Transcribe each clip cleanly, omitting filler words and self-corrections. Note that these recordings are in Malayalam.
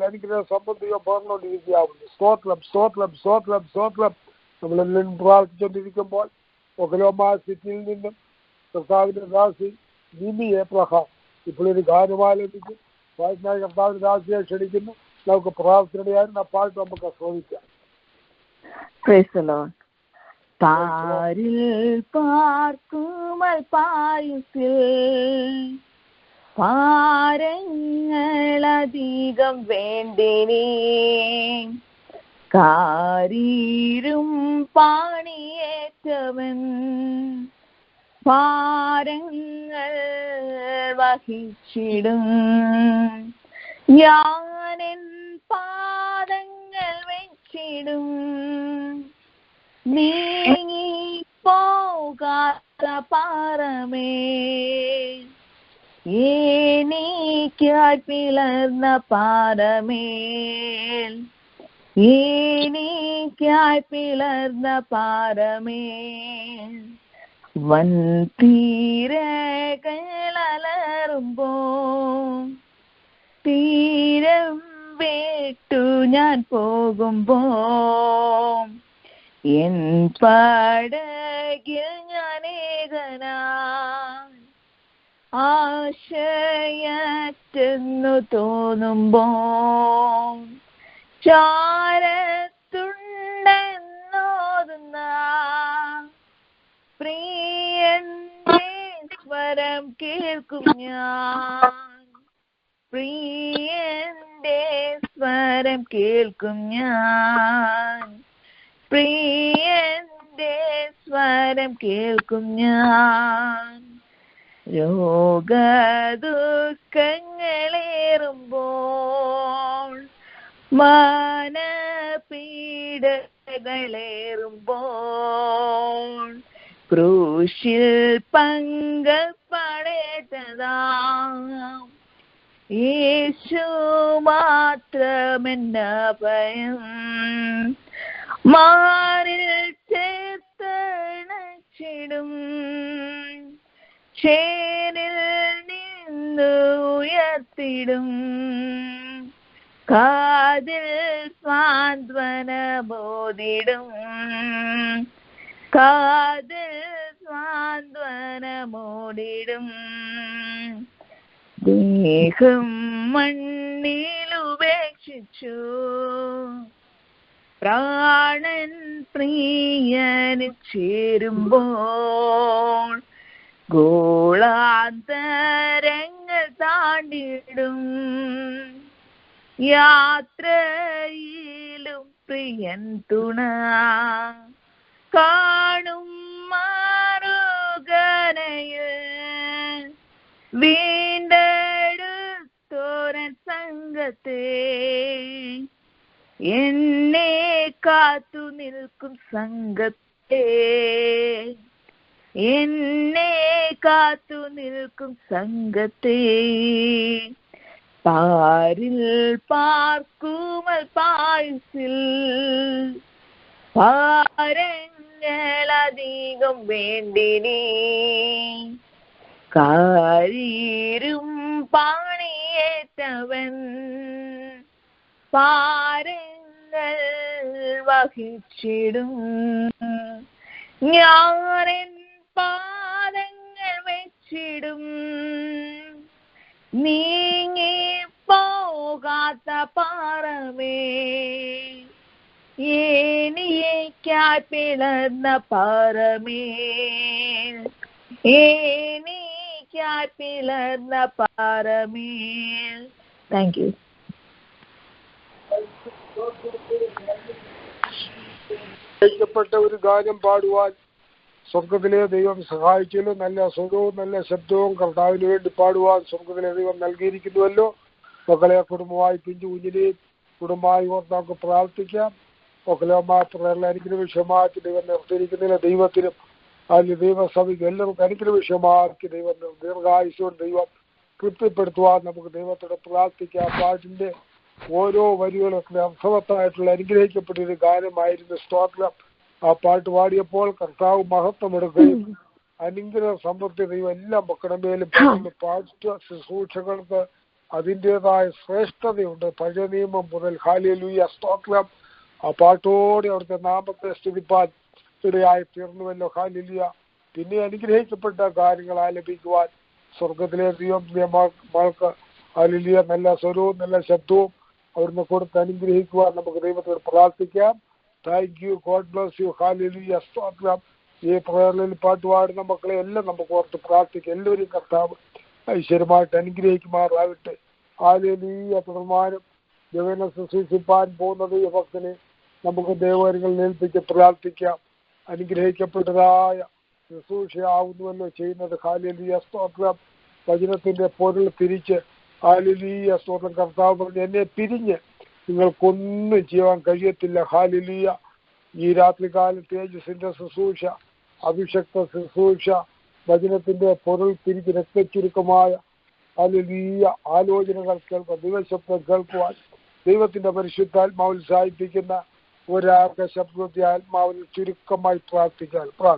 ജീവിതത്തിൽ അനുഗ്രഹ സമ്പത്ത് പറഞ്ഞുകൊണ്ടിരിക്കുകയാവുന്നു. സ്തോത്രം സ്തോത്രം സ്തോത്രം സ്തോത്രം. നമ്മളെല്ലാം പ്രാർത്ഥിച്ചുകൊണ്ടിരിക്കുമ്പോൾ ഒക്കലോമാ സിറ്റിയിൽ നിന്നും കർത്താവിന്റെ ദാസി നിമി എബ്രഹാം ഇപ്പോഴൊരു ഗാനമാലപിക്കും. വായിനായി കർത്താവിന്റെ ദാസിയെ ക്ഷണിക്കുന്നു. നമുക്ക് പ്രാർത്ഥനയായിരുന്നു. ആ പാട്ട് നമുക്ക് ശ്രമിക്കാം. പാരിൽ പാർക്കുമൽ പായുസിൽ പാരങ്ങളധികം വേണ്ടിനീ കാരീരും പാണിയേറ്റവൻ പാരങ്ങൾ വഹിച്ചിടും. ഞാനെൻ പാദങ്ങൾ വെച്ചിടും നീങ്ങി പോകാത്ത പാറമേൽ എനിക്കായി പിളർന്ന പാറമേൽ എനിക്കായി പിളർന്ന പാറമേൽ വൻ തീരകളലറുമ്പോ തീരം വിട്ടു ഞാൻ പോകുമ്പോ എൻ പടകിൽ ഞാനേകനാൻ ആശയറ്റെന്നു തോന്നുമ്പോ ചാരത്തുണ്ടെന്നോതുന്ന പ്രിയന്റെ സ്വരം കേൾക്കും ഞാൻ. പ്രിയന്റെ സ്വരം കേൾക്കും ഞാൻ. പ്രിയന്റെ സ്വരം കേൾക്കും ഞാൻ. രോഗദുഃഖങ്ങളേറുമ്പോൾ മനപീഡകളേറുമ്പോൾ ക്രൂശിൽ പങ്കപ്പെടേണ്ടതാം യേശു മാത്രമെന്നഭയം മാറിൽ ചേർത്തണച്ചിടും. ചേരിൽ നിന്നുയർത്തിടും. കാതിൽ സാന്ത്വന ബോധിടും. കാതിൽ സാന്ത്വന മോടിടും. ദേഹം മണ്ണിലുപേക്ഷിച്ചു പ്രാണൻ പ്രിയന് ചേരുമ്പോൾ ഗോളാന്തരങ്ങൾ താണ്ടിടും. യാത്രയിലും പ്രിയൻ തുണ കാണും. മാറുകനയിൽ വീണ്ടെടുത്തോരൻ സംഘത്തെ എന്നെ കാത്തു നിൽക്കും സംഘത്തെ എന്നെ കാത്തു നിൽക്കും സംഘത്തെ പാരിൽ പാർക്കുമൽ പായുസിൽ പാരങ്ങളധികം വേണ്ടിനീ കാരീരും പാണിയേറ്റവൻ പാരങ്ങൾ വഹിച്ചിടും. ഞാനെൻ പാദങ്ങൾ വെച്ചിടും നീങ്ങി പോകാത്ത പാറമേൽ എനിക്കായി പിളർന്ന പാറമേൽ എനിക്കായി പിളർന്ന പാറമേൽ. Thank you. ഒരു ഗാനം പാടുവാൻ സ്വർഗത്തിലെ ദൈവം സഹായിച്ചല്ലോ. നല്ല സ്വരവും നല്ല ശബ്ദവും കർത്താവിന് വേണ്ടി പാടുവാൻ സ്വർഗത്തിലെ ദൈവം നൽകിയിരിക്കുന്നുവല്ലോ. മക്കളെ കുടുംബമായി പിഞ്ചു കുഞ്ഞിനെയും കുടുംബമായി ഓർത്ത് നമുക്ക് പ്രാർത്ഥിക്കാം. മക്കളെ അനുഗ്രഹ വിഷയമാക്കി ദൈവം നിർത്തിയിരിക്കുന്നില്ല. ദൈവത്തിനും അതിന് ദൈവസഭയ്ക്ക് എല്ലാവർക്കും അനുഗ്രഹ വിഷയമാക്കി ദൈവം ദീർഘായുസ്സോട് ദൈവം തൃപ്തിപ്പെടുത്തുവാൻ നമുക്ക് ദൈവത്തോട് പ്രാർത്ഥിക്കാം. പാട്ടിന്റെ ഓരോ വരികളൊക്കെ അർത്ഥവത്തായിട്ടുള്ള അനുഗ്രഹിക്കപ്പെട്ടൊരു ഗാനമായിരുന്നു സ്തോത്രം. ആ പാട്ട് പാടിയപ്പോൾ കർത്താവ് മഹത്വമെടുക്കുകയും അനുഗ്രഹ സമൃദ്ധി ദൈവം എല്ലാ മക്കളുടെ മേലും പാട്ട് ശുശ്രൂഷകൾക്ക് അതിൻ്റെതായ ശ്രേഷ്ഠതയുണ്ട്. പഴയ നിയമം മുതൽ ഹല്ലേലൂയ സ്തോത്രം. ആ പാട്ടോടെ അവിടുത്തെ നാമത്തെ സ്തുതിപ്പാൻ ഇടയായി തീർന്നുവല്ലോ. ഹല്ലേലൂയ. പിന്നെ അനുഗ്രഹിക്കപ്പെട്ട കാര്യങ്ങൾ ആലപിക്കുവാൻ സ്വർഗത്തിലെ ദൈവം മകൾക്ക് ഹല്ലേലൂയ നല്ല സ്വരവും നല്ല ശബ്ദവും അവിടുന്ന് കൊടുത്ത് അനുഗ്രഹിക്കുവാൻ നമുക്ക് ദൈവത്തോട് പ്രാർത്ഥിക്കാം. Thank you. God bless U. Hallelujah സ്തോത്രം. ഈ പ്രേയറിൽ പാട്ട് പാടുന്ന മക്കളെ എല്ലാം നമുക്ക് ഓർത്ത് പ്രാർത്ഥിക്കാം. എല്ലാവരും കർത്താവ് ഐശ്വര്യമായിട്ട് അനുഗ്രഹിക്കുമാറാകട്ടെ. ഹല്ലേലൂയ. തുടർമാനം ദൈവനെ ശുശ്രൂഷിപ്പാൻ പോകുന്നത് ഈ ഭക്തനെ നമുക്ക് ദൈവങ്ങളിൽ ഏൽപ്പിച്ച് പ്രാർത്ഥിക്കാം. അനുഗ്രഹിക്കപ്പെട്ടതായ ശുശ്രൂഷയാവുന്നുവല്ലോ ചെയ്യുന്നത്. ഹല്ലേലൂയ സ്തോത്രം. വചനത്തിന്റെ പൊരുൾ തിരിച്ച് ഹല്ലേലൂയ സ്തോത്രം. കർത്താവ് പറഞ്ഞ് എന്നെ പിരിഞ്ഞ് നിങ്ങൾക്കൊന്നും ചെയ്യാൻ കഴിയത്തില്ല. ഹല്ലേലൂയ. ഈ രാത്രികാലം തേജസ്സിന്റെ ശുശ്രൂഷ, അഭിഷക്ത ശുശ്രൂഷ, വചനത്തിന്റെ പൊരുൾ തിരിച്ച് രക്തചുരുക്കമായ ഹല്ലേലൂയ ആലോചനകൾ കേൾക്കുക, ദൈവശബ്ദം കേൾക്കുവാൻ ദൈവത്തിന്റെ പരിശുദ്ധാത്മാവിൽ സഹായിപ്പിക്കുന്ന ഒരാൾക്ക് ശബ്ദത്തെ ആത്മാവിൽ ചുരുക്കമായി പ്രാർത്ഥിക്കാൻ.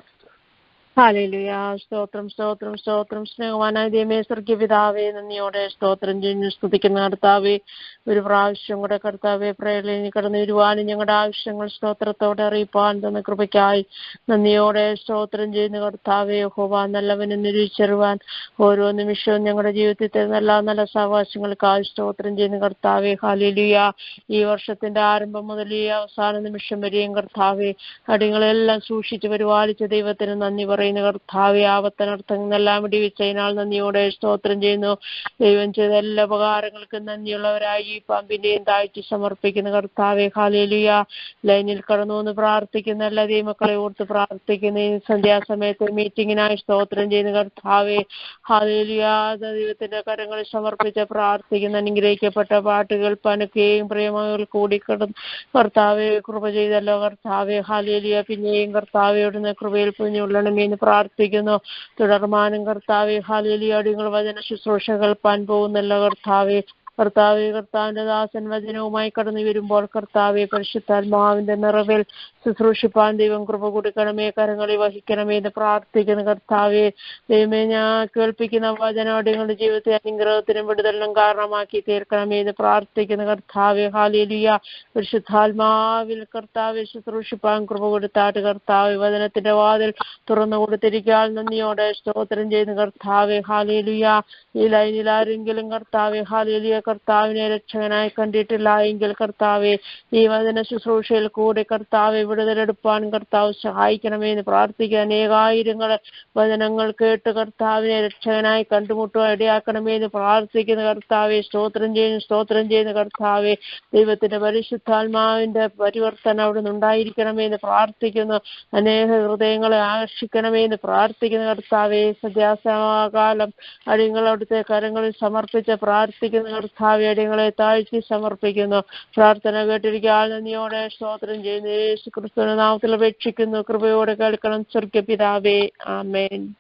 ഹല്ലേലൂയ. സ്തോത്രം സ്തോത്രം സ്തോത്രം. സ്നേഹവാനായ ദൈവമേ, സ്വർഗ്ഗീയ പിതാവേ, നന്ദിയോടെ സ്തോത്രം ചെയ്യുന്നു, സ്തുതിക്കുന്ന കർത്താവേ. ഒരു പ്രാവശ്യം കൂടെ കർത്താവേ പ്രേരണയിൽ കടന്നു വരുവാനും ഞങ്ങളുടെ ആവശ്യങ്ങൾ സ്തോത്രത്തോടെ അറിയിപ്പാൻ തന്ന കൃപയ്ക്കായി നന്ദിയോടെ സ്തോത്രം ചെയ്യുന്ന കർത്താവേ. യഹോവ നല്ലവനെ നിരീക്ഷരുവാൻ ഓരോ നിമിഷവും ഞങ്ങളുടെ ജീവിതത്തിൽ നല്ല നല്ല സാവകാശങ്ങൾക്കായി സ്തോത്രം ചെയ്യുന്ന കർത്താവേ. ഹല്ലേലൂയ. ഈ വർഷത്തിന്റെ ആരംഭം മുതൽ ഈ അവസാന നിമിഷം വരെയും കർത്താവേ അടികളെല്ലാം സൂക്ഷിച്ച് പരിപാലിച്ച ദൈവത്തിന് നന്ദി പറയുന്ന കർത്താവെ. ആപത്തനർത്ഥങ്ങളെല്ലാം വിടിവിച്ചതിനാൽ നന്ദിയോടെ സ്തോത്രം ചെയ്യുന്നു. ദൈവം ചെയ്ത എല്ലാ ഉപകാരങ്ങൾക്കും നന്ദിയുള്ളവരായി ഈ പാമ്പിന്റെയും താഴ്ത്തി സമർപ്പിക്കുന്ന കർത്താവെ. ഹല്ലേലൂയ. ലൈനിൽ കടന്നു എന്ന് പ്രാർത്ഥിക്കുന്ന എല്ലാ ദൈവമക്കളെ ഓർത്ത് പ്രാർത്ഥിക്കുന്ന ഈ സന്ധ്യാസമയത്ത് മീറ്റിങ്ങിനായി സ്തോത്രം ചെയ്യുന്ന കർത്താവെ. ഹല്ലേലൂയ. ദൈവത്തിന്റെ കരങ്ങളിൽ സമർപ്പിച്ച് പ്രാർത്ഥിക്കുന്ന അനുഗ്രഹിക്കപ്പെട്ട പാട്ടുകൾ പനുക്കുകയും പ്രേമകൾ കൂടിക്കിടന്ന് കർത്താവെ കൃപ ചെയ്തല്ലോ കർത്താവെ. ഹല്ലേലൂയ. പിന്നെയും കർത്താവയോടുന്ന കൃപയിൽ പുഞ്ഞുള്ളണമേ പ്രാർത്ഥിക്കുന്നു. തുടർമാനം കർത്താവെ. ഹല്ലേലൂയ. അടിയങ്ങൾ വചന ശുശ്രൂഷ കേൾപ്പാൻ പോകുന്നല്ലോ കർത്താവെ. കർത്താവെ, കർത്താവിന്റെ ദാസൻ വചനവുമായി കടന്നു വരുമ്പോൾ കർത്താവെ പരിശുദ്ധാത്മാവിന്റെ നിറവിൽ ശുശ്രൂഷിപ്പാൻ ദൈവം കൃപ കൊടുക്കണമേ, കരങ്ങളിൽ വഹിക്കണമേ എന്ന് പ്രാർത്ഥിക്കുന്ന കർത്താവെ. ദൈവമേ, ഞാൻ കേൾപ്പിക്കുന്ന വചനം അടിയങ്ങളുടെ ജീവിതത്തെ അനുഗ്രഹത്തിനും വിടുതലിനും കാരണമാക്കി തീർക്കണമേ എന്ന് പ്രാർത്ഥിക്കുന്ന കർത്താവെ. ഹല്ലേലൂയ. പരിശുദ്ധാത്മാവിൽ കർത്താവെ ശുശ്രൂഷിപ്പാൻ കൃപ കൊടുത്താട്ട് കർത്താവെ വചനത്തിന്റെ വാതിൽ തുറന്നു കൊടുത്തിരിക്കാൻ നന്ദിയോടെ സ്തോത്രം ചെയ്യുന്ന കർത്താവെ. ഹല്ലേലൂയ. ഈ ലൈനിൽ ആരെങ്കിലും കർത്താവെ ഹല്ലേലൂയ കർത്താവിനെ രക്ഷകനായി കണ്ടിട്ടില്ല എങ്കിൽ കർത്താവെ ഈ വചന ശുശ്രൂഷയിൽ കൂടെ കർത്താവെ വിടുതലെടുപ്പാൻ കർത്താവ് സഹായിക്കണമേ എന്ന് പ്രാർത്ഥിക്കുക. അനേകായിരങ്ങൾ വചനങ്ങൾ കേട്ട് കർത്താവിനെ രക്ഷകനായി കണ്ടുമുട്ടുവാൻ ഇടയാക്കണമേ എന്ന് പ്രാർത്ഥിക്കുന്ന കർത്താവെ. സ്തോത്രം ചെയ്യുന്ന കർത്താവെ. ദൈവത്തിന്റെ പരിശുദ്ധാത്മാവിന്റെ പരിവർത്തനം അവിടെ നിന്നുണ്ടായിരിക്കണമേ എന്ന് പ്രാർത്ഥിക്കുന്നു. അനേക ഹൃദയങ്ങളെ ആകർഷിക്കണമേ എന്ന് പ്രാർത്ഥിക്കുന്ന കർത്താവെ. സന്ധ്യാസമാകാലം അടിയങ്ങൾ അവിടുത്തെ കരങ്ങളിൽ സമർപ്പിച്ച് പ്രാർത്ഥിക്കുന്ന കർത്താവെ. അടിയങ്ങളെ താഴ്ത്തി സമർപ്പിക്കുന്നു. പ്രാർത്ഥന കേട്ടിരിക്കാൻ നന്ദിയോടെ സ്തോത്രം ചെയ്യുന്നു. യേശു ക്രിസ്തുവിന്റെ നാമത്തിൽ അപേക്ഷിക്കുന്നു. കൃപയോടെ കേൾക്കണം സ്വർഗ്ഗ പിതാവേ. ആമേൻ.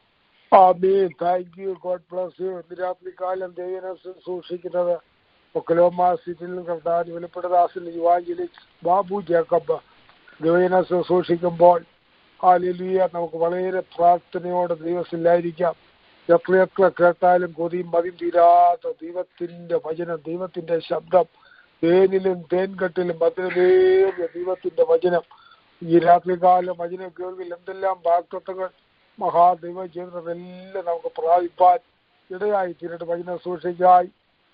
ആമേൻ. Thank you. God bless you. ഇന്ന് രാത്രികാലം ദൈവനെ സൂക്ഷിക്കുന്നത് ഒക്കലോമാ സിറ്റിൽ കർത്താൻ വെളിപ്പെടുദാസിൽ ഇവാഞ്ചലിസ്റ്റ് ബാബു ജേക്കബ് ദൈവനെ സൂക്ഷിക്കുമ്പോൾ ഹല്ലേലൂയ നമുക്ക് വളരെ പ്രാർത്ഥനയോടെ ദൈവത്തിലായിരിക്കാം. എത്ര കേട്ടാലും കൊതിയും മതിയും തീരാത്ത ദൈവത്തിന്റെ വചനം, ദൈവത്തിന്റെ ശബ്ദം, തേനിലും തേൻകട്ടിലും മധുരമേറിയ ദൈവത്തിന്റെ വചനം. ഈ രാത്രികാലം വചനം കേൾവിൽ എന്തെല്ലാം വാഗ്ദത്തങ്ങൾ മഹാദൈവം ചെയ്തതെല്ലാം നമുക്ക് പ്രാപിപ്പാൻ ഇടയായി തീരട്ടെ. വചനം സൂക്ഷിക്കായി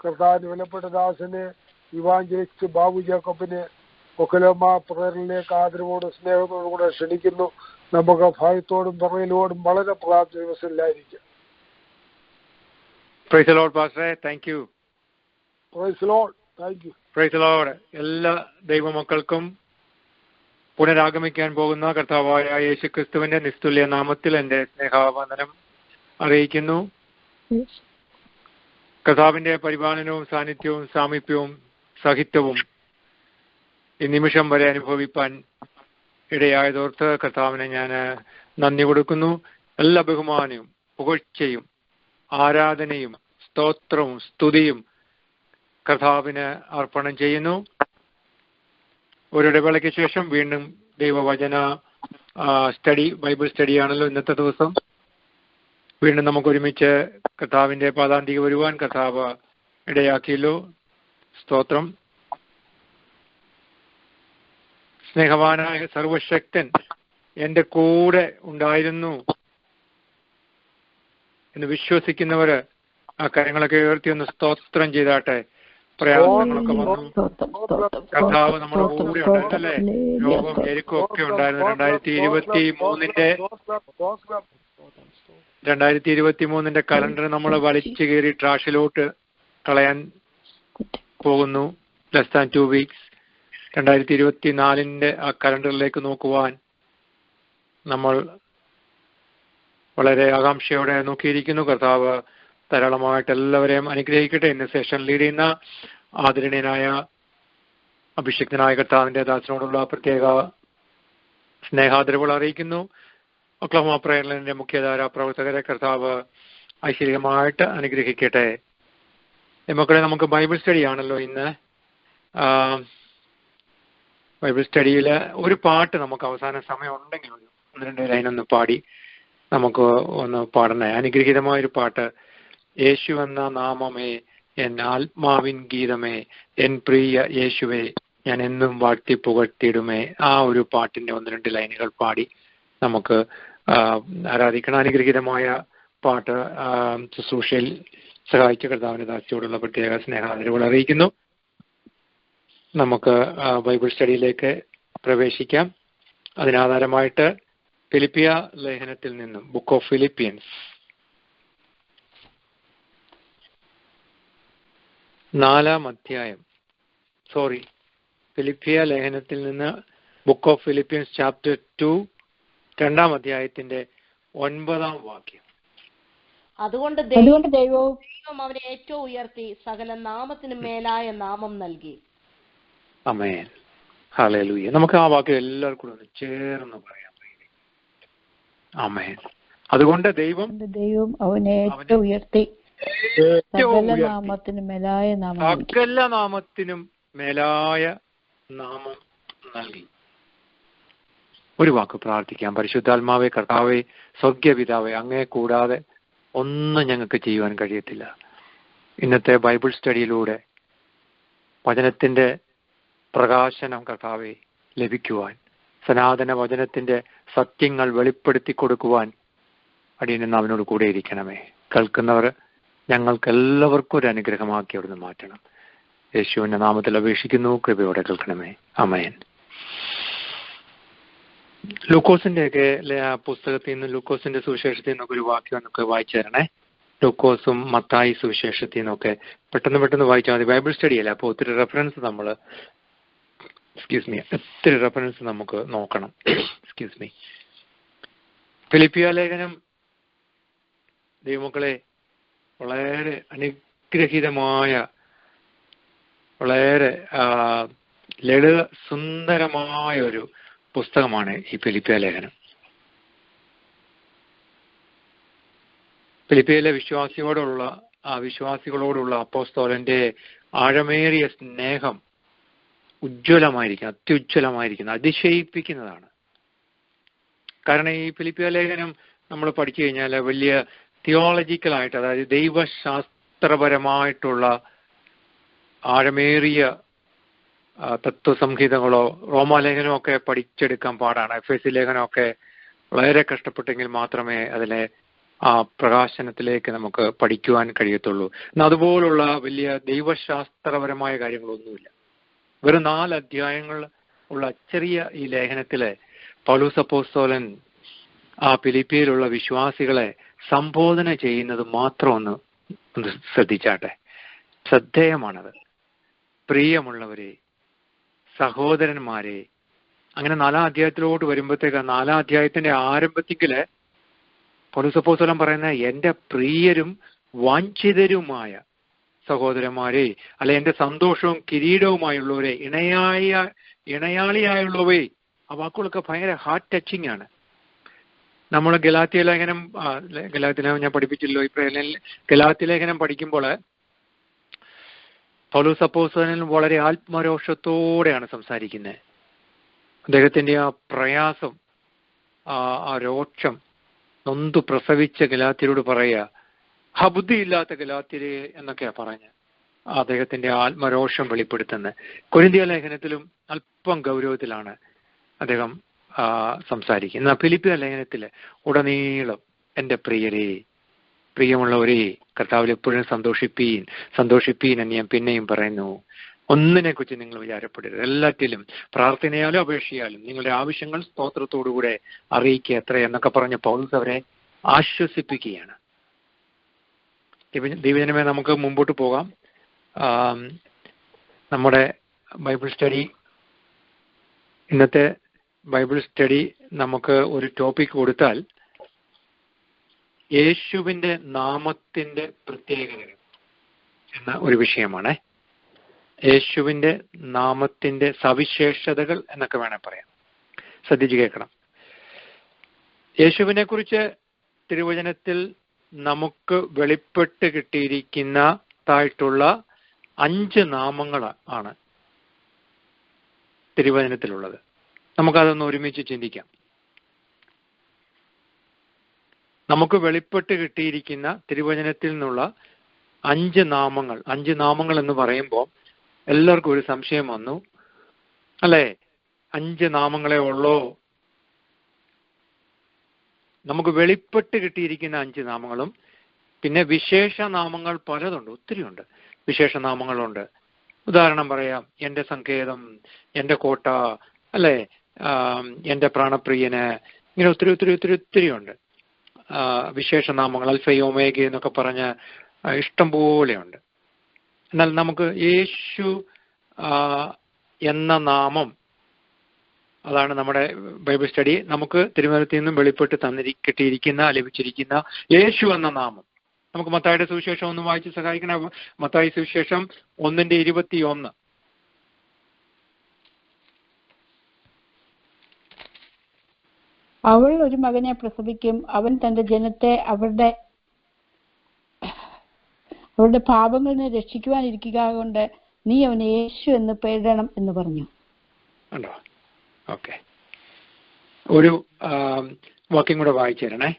കർത്താവിന് വിലപ്പെട്ട ദാസനെ ഇവാഞ്ചലിസ്റ്റ് ബാബു ജേക്കബിനെ ഒക്കലോമാ പ്രേരണയിലേക്ക് ആദരവോടും സ്നേഹത്തോടും കൂടെ ക്ഷണിക്കുന്നു. നമുക്ക് ഭയത്തോടും പറയലോടും വളരെ പ്രാർത്ഥനയിലായിരിക്കും. Praise the Lord, Pastor. Thank you. Praise the Lord. Thank you. Praise the Lord. എല്ലാ ദൈവമക്കൾക്കും പുനരാഗമിക്കാൻ പോകുന്ന കർത്താവായ യേശുക്രിസ്തുവിന്റെ നിസ്തുല്യ നാമത്തിൽ എൻ്റെ സ്നേഹവന്ദനം അറിയിക്കുന്നു. കർത്താവിന്റെ പരിപാലനവും സാന്നിധ്യവും സാമീപ്യവും സഹിത്വവും ഈ നിമിഷം വരെ അനുഭവിപ്പാൻ ഇടയായതോർത്ത് കർത്താവിനെ ഞാൻ നന്ദി കൊടുക്കുന്നു. എല്ലാ ബഹുമാനവും പുകഴ്ചയും ആരാധനയും സ്തോത്രവും സ്തുതിയും കർത്താവിന് അർപ്പണം ചെയ്യുന്നു. ഒരിടവേളയ്ക്ക് ശേഷം വീണ്ടും ദൈവവചന ബൈബിൾ സ്റ്റഡിയാണല്ലോ ഇന്നത്തെ ദിവസം. വീണ്ടും നമുക്ക് ഒരുമിച്ച് കർത്താവിന്റെ പാദാന്തിക വരുവാൻ കർത്താവ് ഇടയാക്കിയല്ലോ. സ്തോത്രം. സ്നേഹവാനായ സർവശക്തൻ എന്റെ കൂടെ ഉണ്ടായിരുന്നു എന്ന് വിശ്വസിക്കുന്നവര് ആ കാര്യങ്ങളൊക്കെ ഉയർത്തി ഒന്ന് സ്തോത്രം ചെയ്താട്ടെ. പ്രയാസങ്ങളൊക്കെ വന്നു, കർത്താവ് നമ്മുടെ കൂടെ ഉണ്ടായിരുന്നല്ലേ. രോഗം ജെരിക്കോ ഒക്കെ ഉണ്ടായിരുന്നു. 2023 കലണ്ടർ നമ്മൾ വലിച്ചു കയറി ട്രാഷിലോട്ട് കളയാൻ പോകുന്നു. Less than 2 weeks. 2024 ആ കലണ്ടറിലേക്ക് നോക്കുവാൻ നമ്മൾ വളരെ ആകാംക്ഷയോടെ നോക്കിയിരിക്കുന്നു. കർത്താവ് ധാരാളമായിട്ട് എല്ലാവരെയും അനുഗ്രഹിക്കട്ടെ. ഇന്ന് സെഷൻ ലീഡ് ചെയ്യുന്ന ആദരണീയനായ അഭിഷിക്തനായ കർത്താവിന്റെ ദാസനോടുള്ള പ്രത്യേക സ്നേഹാദരവുകൾ അറിയിക്കുന്നു. ഒക്ലഹോമ പ്രയറിന്റെ മുഖ്യധാര പ്രവർത്തകരെ കർത്താവ് ഐശ്വര്യമായിട്ട് അനുഗ്രഹിക്കട്ടെ. മക്കളെ, നമുക്ക് ബൈബിൾ സ്റ്റഡി ആണല്ലോ ഇന്ന്. ബൈബിൾ സ്റ്റഡിയിൽ ഒരു പാട്ട് നമുക്ക് അവസാന സമയം ഉണ്ടെങ്കിൽ 1-2 ലൈനൊന്ന് പാടി നമുക്ക് ഒന്ന് പാടണേ. അനുഗ്രഹീതമായൊരു പാട്ട്. യേശു എന്ന നാമമേ എൻ ആത്മാവിൻ ഗീതമേ, എൻ പ്രിയ യേശുവേ ഞാൻ എന്നും വാഴ്ത്തി പുകഴ്ത്തിയിടുമേ. ആ ഒരു പാട്ടിന്റെ 1-2 ലൈനുകൾ പാടി നമുക്ക് ആരാധിക്കണം. അനുഗ്രഹീതമായ പാട്ട് ശുശ്രൂഷയിൽ സഹായിച്ച കർത്താവിന്റെ ദാസിയോടുള്ള പ്രത്യേക സ്നേഹാദരവുകൾ അറിയിക്കുന്നു. നമുക്ക് ബൈബിൾ സ്റ്റഡിയിലേക്ക് പ്രവേശിക്കാം. അതിനാധാരമായിട്ട് ഫിലിപ്പിയ ലേഖനത്തിൽ നിന്നും ബുക്ക് ഓഫ് ഫിലിപ്പിയൻസ് 4-ാം അധ്യായം, ഫിലിപ്പിയ ലേഖനത്തിൽ നിന്ന് ബുക്ക് ഓഫ് ഫിലിപ്പിയൻസ് ചാപ്റ്റർ 2 2-ാം അധ്യായത്തിന്റെ 9-ാം വാക്യം. അതുകൊണ്ട് ദൈവം അവനെ ഏറ്റവും ഉയർത്തി സകല നാമത്തിന് മേലായ നാമം നൽകി. ആമേൻ. ഹല്ലേലൂയ. നമുക്ക് ആ വാക്യം എല്ലാവർക്കും ഒന്ന് ചേർന്ന് പറയാം. ആമേൻ. അതുകൊണ്ട് ദൈവം അവനെ ഏറ്റവും ഉയർത്തി സകല നാമത്തിനും മേലായ നാമം നൽകി. ഒരു വാക്ക് പ്രാർത്ഥിക്കാം. പരിശുദ്ധാത്മാവേ, കർത്താവേ, സ്വർഗ്ഗപിതാവേ, അങ്ങേ കൂടാതെ ഒന്നും ഞങ്ങൾക്ക് ചെയ്യുവാൻ കഴിയത്തില്ല. ഇന്നത്തെ ബൈബിൾ സ്റ്റഡിയിലൂടെ വചനത്തിന്റെ പ്രകാശനം കർത്താവെ ലഭിക്കുവാൻ, സനാതന വചനത്തിന്റെ സത്യങ്ങൾ വെളിപ്പെടുത്തി കൊടുക്കുവാൻ അടിയൻ അവനോട് കൂടെ ഇരിക്കണമേ. കേൾക്കുന്നവർ ഞങ്ങൾക്കെല്ലാവർക്കും ഒരു അനുഗ്രഹമാക്കി അവിടുന്ന് മാറ്റണം. യേശുവിന്റെ നാമത്തിൽ അപേക്ഷിക്കുന്നു. കൃപയോടെ കേൾക്കണമേ. ആമേൻ. ലൂക്കോസിന്റെ ഒക്കെ പുസ്തകത്തിൽ നിന്ന്, ലൂക്കോസിന്റെ സുവിശേഷത്തിൽ നിന്നൊക്കെ ഒരു വാക്യം നമുക്ക് വായിച്ചു തരണേ. ലൂക്കോസും മത്തായി സുവിശേഷത്തിൽ നിന്നൊക്കെ പെട്ടെന്ന് വായിച്ചാൽ മതി. ബൈബിൾ സ്റ്റഡി അല്ല, അപ്പോൾ ഒത്തിരി റെഫറൻസ് നമുക്ക് നോക്കണം. ഫിലിപ്പിയ ലേഖനം ദൈവമക്കളെ വളരെ അനുഗ്രഹീതമായ, വളരെ ലളിത സുന്ദരമായ ഒരു പുസ്തകമാണ് ഈ ഫിലിപ്പിയ ലേഖനം. ഫിലിപ്പിയയിലെ വിശ്വാസികളോടുള്ള അപ്പോസ്തലന്റെ ആഴമേറിയ സ്നേഹം അത്യുജ്വലമായിരിക്കുന്നു, അതിശയിപ്പിക്കുന്നതാണ്. കാരണം ഈ ഫിലിപ്പിയ ലേഖനം നമ്മൾ പഠിച്ചു കഴിഞ്ഞാൽ വലിയ തിയോളജിക്കലായിട്ട്, അതായത് ദൈവശാസ്ത്രപരമായിട്ടുള്ള ആഴമേറിയ തത്വസംഹിതകളോ റോമാലേഖനമോ ഒക്കെ പഠിച്ചെടുക്കാൻ പാടാണ്. FSC ലേഖനമൊക്കെ വളരെ കഷ്ടപ്പെട്ടെങ്കിൽ മാത്രമേ അതിലെ ആ പ്രകാശനത്തിലേക്ക് നമുക്ക് പഠിക്കുവാൻ കഴിയത്തുള്ളൂ. എന്നാൽ അതുപോലുള്ള വലിയ ദൈവശാസ്ത്രപരമായ കാര്യങ്ങളൊന്നുമില്ല. വെറും 4 അധ്യായങ്ങൾ ഉള്ള ചെറിയ ഈ ലേഖനത്തിലെ പൗലോസ് അപ്പോസ്തലൻ ആ ഫിലിപ്പിയിലുള്ള വിശ്വാസികളെ സംബോധന ചെയ്യുന്നത് മാത്രം ഒന്ന് ശ്രദ്ധിച്ചാട്ടെ. ശ്രദ്ധേയമാണത്. പ്രിയമുള്ളവരെ, സഹോദരന്മാരെ, അങ്ങനെ 4-ാം അധ്യായത്തിലോട്ട് വരുമ്പോഴത്തേക്ക് 4-ാം അധ്യായത്തിന്റെ ആരംഭത്തില് പൗലോസ് അപ്പോസ്തലൻ പറയുന്ന എന്റെ പ്രിയരും വാഞ്ചിതരുമായ സഹോദരന്മാരെ, അല്ലെ എന്റെ സന്തോഷവും കിരീടവുമായുള്ളവരെ, ഇണയാളിയായുള്ളവരെ, ആ വാക്കുകളൊക്കെ ഭയങ്കര ഹാർട്ട് ടച്ചിങ് ആണ്. നമ്മൾ ഗലാത്യ ലേഖനം ഞാൻ പഠിപ്പിച്ചല്ലോ. ഗലാത്യ ലേഖനം പഠിക്കുമ്പോൾ പൗലോസ് അപ്പോസ്തലൻ വളരെ ആത്മരോഷത്തോടെയാണ് സംസാരിക്കുന്നത്. അദ്ദേഹത്തിന്റെ ആ പ്രയാസം, ആ രോക്ഷം നൊന്തു പ്രസവിച്ച ഗലാത്യരോട് പറയുക, ബുദ്ധിയില്ലാത്ത ഗലാത്യരെ എന്നൊക്കെയാ പറഞ്ഞ. അദ്ദേഹത്തിന്റെ ആത്മരോഷം വെളിപ്പെടുത്തുന്നത്. കൊരിന്ത്യ ലേഖനത്തിലും അല്പം ഗൗരവത്തിലാണ് അദ്ദേഹം സംസാരിക്കുന്നത്. ഫിലിപ്പിയ ലേഖനത്തിൽ ഉടനീളം എൻ്റെ പ്രിയമുള്ളവരെ കർത്താവിൽ എപ്പോഴും സന്തോഷിപ്പീൻ എന്ന് ഞാൻ പിന്നെയും പറയുന്നു. ഒന്നിനെ കുറിച്ച് നിങ്ങൾ വിചാരപ്പെടരുത്, എല്ലാറ്റിലും പ്രാർത്ഥനയാലും അപേക്ഷയാലും നിങ്ങളുടെ ആവശ്യങ്ങൾ സ്തോത്രത്തോടുകൂടെ അറിയിക്കുക എത്ര എന്നൊക്കെ പറഞ്ഞ് പൗലോസ് അവരെ ആശ്വസിപ്പിക്കുകയാണ്. ദൈവജനമേ, നമുക്ക് മുമ്പോട്ട് പോകാം. നമ്മുടെ ബൈബിൾ സ്റ്റഡി, ഇന്നത്തെ ബൈബിൾ സ്റ്റഡി നമുക്ക് ഒരു ടോപ്പിക് കൊടുത്താൽ യേശുവിന്റെ നാമത്തിന്റെ പ്രത്യേകതകൾ എന്ന ഒരു വിഷയമാണ്. യേശുവിന്റെ നാമത്തിന്റെ സവിശേഷതകൾ എന്നൊക്കെ വേണേൽ പറയാം. ശ്രദ്ധിച്ചു കേൾക്കണം. യേശുവിനെ കുറിച്ച് തിരുവചനത്തിൽ നമുക്ക് വെളിപ്പെട്ട് കിട്ടിയിരിക്കുന്നതായിട്ടുള്ള 5 നാമങ്ങൾ ആണ് തിരുവചനത്തിലുള്ളത്. നമുക്കതൊന്ന് ഒരുമിച്ച് ചിന്തിക്കാം. നമുക്ക് വെളിപ്പെട്ട് കിട്ടിയിരിക്കുന്ന തിരുവചനത്തിൽ നിന്നുള്ള 5 നാമങ്ങൾ എന്ന് പറയുമ്പോൾ എല്ലാവർക്കും ഒരു സംശയം വന്നു, അല്ലേ? 5 നാമങ്ങളെ ഉള്ളോ? നമുക്ക് വെളിപ്പെട്ട് കിട്ടിയിരിക്കുന്ന 5 നാമങ്ങളും പിന്നെ വിശേഷ നാമങ്ങൾ പലതുണ്ട്, ഒത്തിരിയുണ്ട്. വിശേഷ നാമങ്ങളുണ്ട്. ഉദാഹരണം പറയാം, എൻ്റെ സങ്കേതം, എൻ്റെ കോട്ട, അല്ലേ, എൻ്റെ പ്രാണപ്രിയന്, ഇങ്ങനെ ഒത്തിരിയുണ്ട്. വിശേഷ നാമങ്ങൾ അൽഫയും ഒമേഗ എന്നൊക്കെ പറഞ്ഞ് ഇഷ്ടം പോലെയുണ്ട്. എന്നാൽ നമുക്ക് യേശു എന്ന നാമം, അതാണ് നമ്മുടെ ബൈബിൾ സ്റ്റഡി. നമുക്ക് തിരുവചനത്തിൽ നിന്നും വെളിപ്പെട്ട് ലഭിച്ചിരിക്കുന്ന യേശു എന്ന നാമം. നമുക്ക് മത്തായിയുടെ സുവിശേഷം ഒന്ന് വായിച്ച് സഹായിക്കണം. മത്തായി സുവിശേഷം 1:21. അവൾ ഒരു മകനെ പ്രസവിക്കും, അവൻ തന്റെ ജനത്തെ അവരുടെ പാപങ്ങളിൽ നിന്ന് രക്ഷിക്കുവാനിരിക്കുക കൊണ്ട് നീ അവന് യേശു എന്ന് പേരിടണം എന്ന് പറഞ്ഞു. ഓക്കെ, ഒരു വാക്യം കൂടെ വായിച്ചു തരണേ.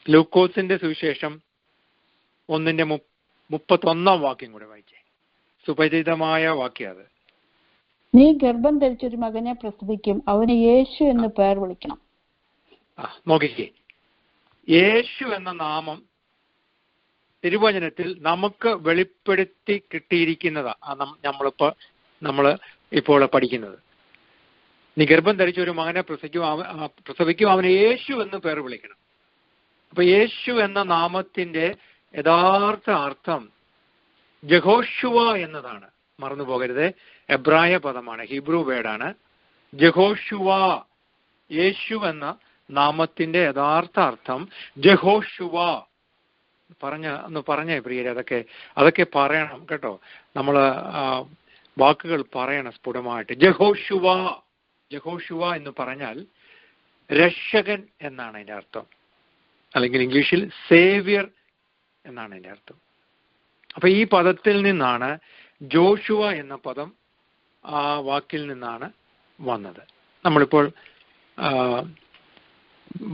ലൂക്കോസിന്റെ സുവിശേഷം 1:31 വാക്യം കൂടെ വായിച്ചേ. സുപരിചിതമായ വാക്യം അത്. നീ ഗർഭം ധരിച്ചൊരു മകനെ പ്രസവിക്കും, അവന് യേശു എന്ന് പേർ വിളിക്കണം. നോക്കിക്കേ, യേശു എന്ന നാമം തിരുവചനത്തിൽ നമുക്ക് വെളിപ്പെടുത്തി കിട്ടിയിരിക്കുന്നതാ. നമ്മള് ഇപ്പോൾ പഠിക്കുന്നത്. നീ ഗർഭം ധരിച്ച ഒരു മകനെ പ്രസവിക്കും, അവന് യേശു എന്ന് പേർ വിളിക്കണം. അപ്പൊ യേശു എന്ന നാമത്തിന്റെ യഥാർത്ഥ അർത്ഥം ജഹോഷുവ എന്നതാണ്. മറന്നു പോകരുത്, എബ്രായ പദമാണ്, ഹീബ്രു വേർഡാണ് ജഹോഷുവ. യേശു എന്ന നാമത്തിന്റെ യഥാർത്ഥ അർത്ഥം ജഹോഷുവ. പറഞ്ഞേ പ്രിയരെ, അതൊക്കെ പറയണം കേട്ടോ. നമ്മള് വാക്കുകൾ പറയണം സ്ഫുടമായിട്ട്. ജഹോഷുവ എന്ന് പറഞ്ഞാൽ രക്ഷകൻ എന്നാണ് അതിന്റെ അർത്ഥം, അല്ലെങ്കിൽ ഇംഗ്ലീഷിൽ സേവിയർ എന്നാണ് അതിന്റെ അർത്ഥം. അപ്പൊ ഈ പദത്തിൽ നിന്നാണ് ജോഷുവ എന്ന പദം, ആ വാക്കിൽ നിന്നാണ് വന്നത്. നമ്മളിപ്പോൾ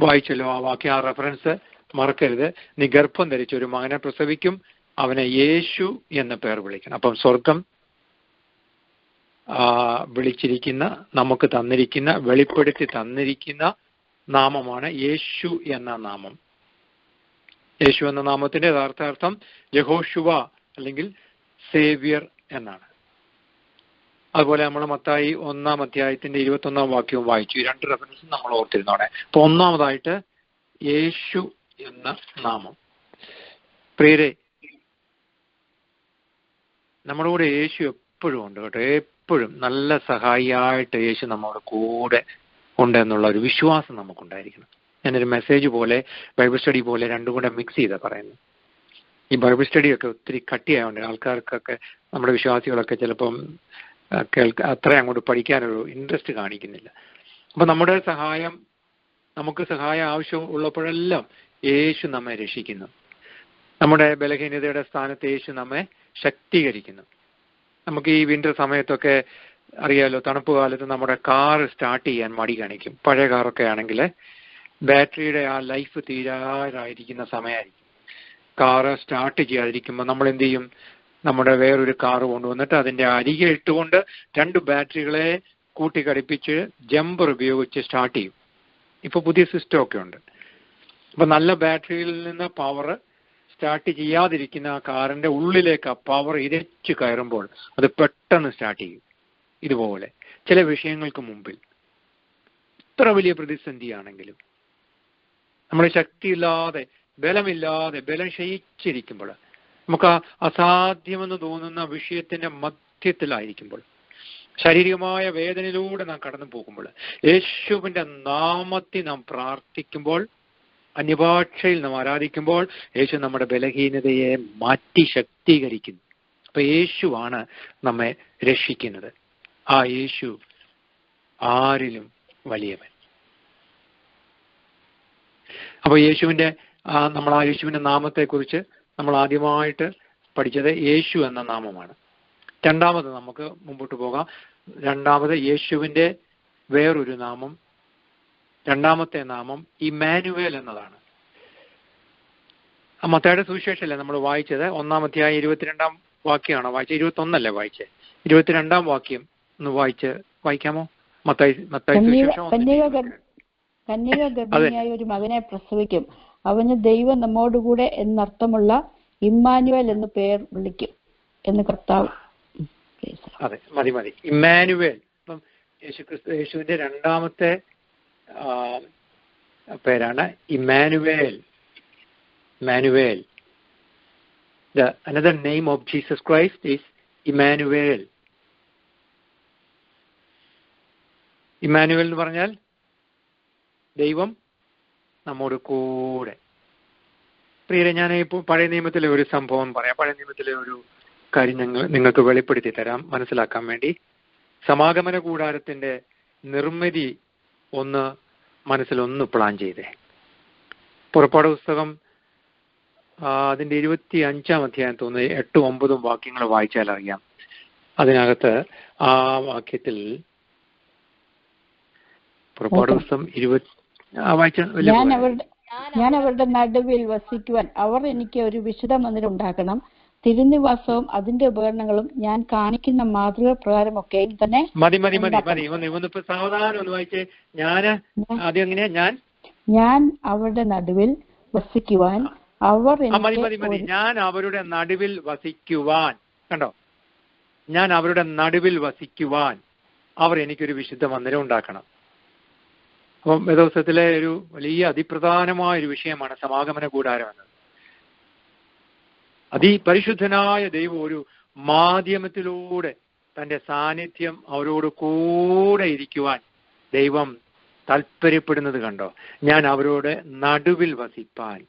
വായിച്ചല്ലോ ആ വാക്യം, ആ റെഫറൻസ് മറക്കരുത്. നീ ഗർഭം ധരിച്ച ഒരു മകനെ പ്രസവിക്കും, അവനെ യേശു എന്ന് പേർ വിളിക്കണം. അപ്പം സ്വർഗം വിളിച്ചിരിക്കുന്ന, നമുക്ക് തന്നിരിക്കുന്ന, വെളിപ്പെടുത്തി തന്നിരിക്കുന്ന നാമമാണ് യേശു എന്ന നാമം. യേശു എന്ന നാമത്തിന്റെ യഥാർത്ഥാർത്ഥം യഹോഷുവ അല്ലെങ്കിൽ സേവിയർ എന്നാണ്. അതുപോലെ നമ്മൾ മത്തായി 1-ാം അധ്യായത്തിന്റെ 21-ാം വാക്യവും വായിച്ചു. 2 റെഫറൻസും നമ്മൾ ഓർത്തിരുന്നോടെ. അപ്പൊ ഒന്നാമതായിട്ട് യേശു എന്ന നാമം. പ്രിയരെ, നമ്മുടെ കൂടെ യേശു എപ്പോഴും ഉണ്ട് കേട്ടോ. എപ്പോഴും നല്ല സഹായിയായിട്ട് യേശു നമ്മുടെ കൂടെ ഉണ്ട് എന്നുള്ള ഒരു വിശ്വാസം നമുക്കുണ്ടായിരിക്കണം. ഞാനൊരു മെസ്സേജ് പോലെ, ബൈബിൾ സ്റ്റഡി പോലെ രണ്ടും കൂടെ മിക്സ് ചെയ്താ പറയുന്നത്. ഈ ബൈബിൾ സ്റ്റഡിയൊക്കെ ഒത്തിരി കട്ടിയായതുകൊണ്ട് ആൾക്കാർക്കൊക്കെ, നമ്മുടെ വിശ്വാസികളൊക്കെ ചിലപ്പം അത്ര അങ്ങോട്ട് പഠിക്കാനൊരു ഇൻട്രസ്റ്റ് കാണിക്കുന്നില്ല. അപ്പൊ നമുക്ക് സഹായം ആവശ്യം ഉള്ളപ്പോഴെല്ലാം യേശു നമ്മെ രക്ഷിക്കുന്നു. നമ്മുടെ ബലഹീനതയുടെ സ്ഥാനത്ത് യേശു നമ്മെ ശക്തീകരിക്കുന്നു. നമുക്ക് ഈ വിന്റർ സമയത്തൊക്കെ അറിയാലോ, തണുപ്പ് കാലത്ത് നമ്മുടെ കാർ സ്റ്റാർട്ട് ചെയ്യാൻ മടി കാണിക്കും. പഴയ കാറൊക്കെ ആണെങ്കിൽ ബാറ്ററിയുടെ ആ ലൈഫ് തീരാറായിരിക്കുന്ന സമയമായിരിക്കും. കാറ് സ്റ്റാർട്ട് ചെയ്യാതിരിക്കുമ്പോൾ നമ്മൾ എന്ത് ചെയ്യും? നമ്മുടെ വേറൊരു കാറ് കൊണ്ടുവന്നിട്ട് അതിന്റെ അരികെ ഇട്ടുകൊണ്ട് 2 ബാറ്ററികളെ കൂട്ടിക്കടിപ്പിച്ച് ജമ്പർ ഉപയോഗിച്ച് സ്റ്റാർട്ട് ചെയ്യും. ഇപ്പൊ പുതിയ സിസ്റ്റം ഒക്കെ ഉണ്ട്. അപ്പൊ നല്ല ബാറ്ററിയിൽ നിന്ന് പവർ സ്റ്റാർട്ട് ചെയ്യാതിരിക്കുന്ന ആ കാറിന്റെ ഉള്ളിലേക്ക് ആ പവർ ഇരച്ചു കയറുമ്പോൾ അത് പെട്ടെന്ന് സ്റ്റാർട്ട് ചെയ്യും. ഇതുപോലെ ചില വിഷയങ്ങൾക്ക് മുമ്പിൽ ഇത്ര വലിയ പ്രതിസന്ധിയാണെങ്കിലും നമ്മൾ ശക്തിയില്ലാതെ ബലമില്ലാതെ ബലം ക്ഷയിച്ചിരിക്കുമ്പോൾ, നമുക്ക് അസാധ്യമെന്ന് തോന്നുന്ന വിഷയത്തിന്റെ മധ്യത്തിലായിരിക്കുമ്പോൾ, ശാരീരികമായ വേദനയിലൂടെ നാം കടന്നു പോകുമ്പോൾ, യേശുവിന്റെ നാമത്തിൽ നാം പ്രാർത്ഥിക്കുമ്പോൾ, അന്യഭാഷയിൽ നാം ആരാധിക്കുമ്പോൾ, യേശു നമ്മുടെ ബലഹീനതയെ മാറ്റി ശക്തീകരിക്കുന്നു. അപ്പൊ യേശുവാണ് നമ്മെ രക്ഷിക്കുന്നത്. ആ യേശു ആരിലും വലിയവൻ. അപ്പൊ യേശുവിന്റെ നമ്മൾ ആ യേശുവിന്റെ നാമത്തെക്കുറിച്ച് നമ്മൾ ആദ്യമായിട്ട് പഠിച്ചത് യേശു എന്ന നാമമാണ്. രണ്ടാമത് നമുക്ക് മുമ്പോട്ട് പോകാം. രണ്ടാമത് യേശുവിന്റെ വേറൊരു നാമം, രണ്ടാമത്തെ നാമം ഇമ്മാനുവേൽ എന്നതാണ്. മത്തായിയുടെ സുവിശേഷമല്ലേ നമ്മൾ വായിച്ചത്? 1-ാം അധ്യായം 22-ാം വാക്യമാണോ വായിച്ചത്? 21 വായിച്ചേ? 22-ാം വാക്യം ഒന്ന് വായിക്കാമോ? മത്തായി സുവിശേഷം. കന്യക ഗർഭിണിയായ ഒരു മകനെ പ്രസവിക്കും, അവന് ദൈവം നമ്മോടുകൂടെ എന്നർത്ഥമുള്ള ഇമ്മാനുവേൽ എന്ന് പേർ വിളിക്കും എന്ന് കർത്താവ്. അതെ, മതി. ഇമ്മാനുവേൽ. ഇപ്പം യേശുവിന്റെ രണ്ടാമത്തെ പേരാണ് Emmanuel. The another name of Jesus Christ is Emmanuel. Emmanuel എന്ന് പറഞ്ഞാൽ ദൈവം നമ്മോട് കൂടെ. പ്രിയരെ, ഞാൻ ഇപ്പോൾ പഴയ നിയമത്തിലെ ഒരു സംഭവം പറയാം. പഴയ നിയമത്തിലെ ഒരു കാര്യം നിങ്ങൾക്ക് വെളിപ്പെടുത്തി തരാം മനസ്സിലാക്കാൻ വേണ്ടി. സമാഗമന കൂടാരത്തിന്റെ നിർമ്മിതി മനസ്സിലൊന്ന് പ്ലാൻ ചെയ്തേ. പുറപ്പാട് പുസ്തകം അതിന്റെ 25-ാം അധ്യായം തോന്നുന്നു 8-9 വാക്യങ്ങൾ വായിച്ചാൽ അറിയാം. അതിനകത്ത് ആ വാക്യത്തിൽ പുറപ്പാട് പുസ്തകം ഞാൻ അവരുടെ നടുവിൽ വസിക്കുവാൻ അവർ എനിക്ക് ഒരു വിശുദ്ധ മന്ദിരം ഉണ്ടാക്കണം, തിരുനിവാസവും അതിന്റെ ഉപകരണങ്ങളും ഞാൻ കാണിക്കുന്ന മാതൃക പ്രകാരം ഒക്കെ തന്നെ. മതി. സാവധാനം ഒന്ന് വായിച്ചേ. ഞാൻ അവരുടെ നടുവിൽ വസിക്കുവാൻ അവർ ഞാൻ അവരുടെ നടുവിൽ വസിക്കുവാൻ. കണ്ടോ? ഞാൻ അവരുടെ നടുവിൽ വസിക്കുവാൻ അവർ എനിക്കൊരു വിശുദ്ധ മന്ദിരം ഉണ്ടാക്കണം. അപ്പം വേദപുസ്തകത്തിലെ ഒരു വലിയ അതിപ്രധാനമായ ഒരു വിഷയമാണ് സമാഗമന കൂടാരം എന്നത്. അതിപരിശുദ്ധനായ ദൈവം ഒരു മാധ്യമത്തിലൂടെ തന്റെ സാന്നിധ്യം അവരോട് കൂടെ ഇരിക്കുവാൻ ദൈവം താല്പര്യപ്പെടുന്നത് കണ്ടോ? ഞാൻ അവരോട് നടുവിൽ വസിപ്പാൻ.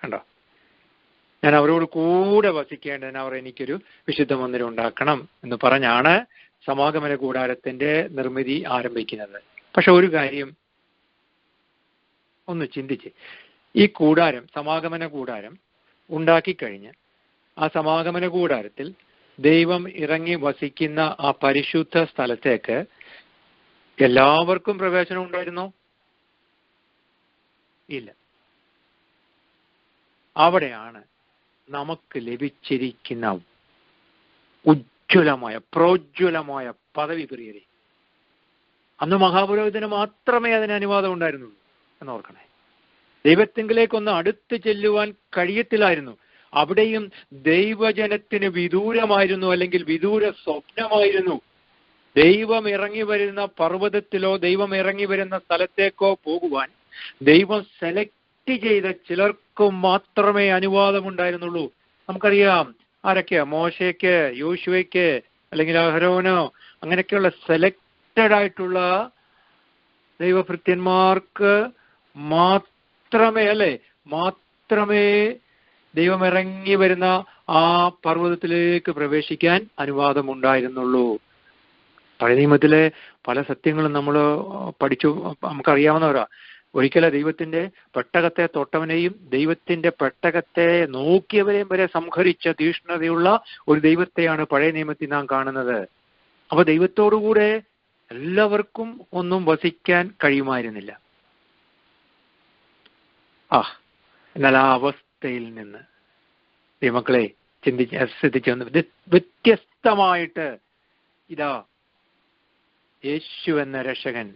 കണ്ടോ? ഞാൻ അവരോട് കൂടെ വസിക്കേണ്ടതിന് അവർ എനിക്കൊരു വിശുദ്ധ മന്ദിരം ഉണ്ടാക്കണം എന്ന് പറഞ്ഞാണ് സമാഗമന കൂടാരത്തിന്റെ നിർമ്മിതി ആരംഭിക്കുന്നത്. പക്ഷെ ഒരു കാര്യം ഒന്ന് ചിന്തിച്ച്, ഈ കൂടാരം, സമാഗമന കൂടാരം ഉണ്ടാക്കിക്കഴിഞ്ഞ് ആ സമാഗമന കൂടാരത്തിൽ ദൈവം ഇറങ്ങി വസിക്കുന്ന ആ പരിശുദ്ധ സ്ഥലത്തേക്ക് എല്ലാവർക്കും പ്രവേശനം ഉണ്ടായിരുന്നോ? ഇല്ല. അവിടെയാണ് നമുക്ക് ലഭിച്ചിരിക്കുന്ന ഉജ്ജ്വലമായ പ്രോജ്വലമായ പദവി. പ്രിയരെ, അന്ന് മഹാപുരോഹിതന് മാത്രമേ അതിന് അനുവാദം ഉണ്ടായിരുന്നുള്ളൂ എന്നോർക്കണേ. ദൈവത്തിങ്കിലേക്കൊന്ന് അടുത്ത് ചെല്ലുവാൻ കഴിയത്തില്ലായിരുന്നു. അവിടെയും ദൈവജനത്തിന് വിദൂരമായിരുന്നു, അല്ലെങ്കിൽ വിദൂര സ്വപ്നമായിരുന്നു. ദൈവം ഇറങ്ങി വരുന്ന പർവ്വതത്തിലോ ദൈവം ഇറങ്ങി വരുന്ന സ്ഥലത്തേക്കോ പോകുവാൻ ദൈവം സെലക്ട് ചെയ്ത ചിലർക്ക് മാത്രമേ അനുവാദമുണ്ടായിരുന്നുള്ളൂ. നമുക്കറിയാം ആരൊക്കെയാ? മോശയ്ക്ക്, യോശുവയ്ക്ക്, അല്ലെങ്കിൽ അഹരോനോ, അങ്ങനെയൊക്കെയുള്ള സെലക്റ്റഡ് ആയിട്ടുള്ള ദൈവഭൃത്യന്മാർക്ക് മാത്രമേ ദൈവം ഇറങ്ങി വരുന്ന ആ പർവ്വതത്തിലേക്ക് പ്രവേശിക്കാൻ അനുവാദമുണ്ടായിരുന്നുള്ളൂ. പഴയ നിയമത്തിലെ പല സത്യങ്ങളും നമ്മൾ പഠിച്ചു, നമുക്കറിയാവുന്നവരാ. ഒരിക്കലും ദൈവത്തിന്റെ പെട്ടകത്തെ തൊട്ടവനെയും ദൈവത്തിന്റെ പെട്ടകത്തെ നോക്കിയവരെയും വരെ സംഹരിച്ച തീഷ്ണതയുള്ള ഒരു ദൈവത്തെയാണ് പഴയ നിയമത്തിൽ നാം കാണുന്നത്. അപ്പൊ ദൈവത്തോടുകൂടെ എല്ലാവർക്കും ഒന്നും വസിക്കാൻ കഴിയുമായിരുന്നില്ല. എന്നാൽ ആ അവസ്ഥ അവസ്ഥയിൽ നിന്ന് ദൈവമക്കളെ ശ്രദ്ധിച്ചു വ്യത്യസ്തമായിട്ട് ഇതാ യേശു എന്ന രക്ഷകൻ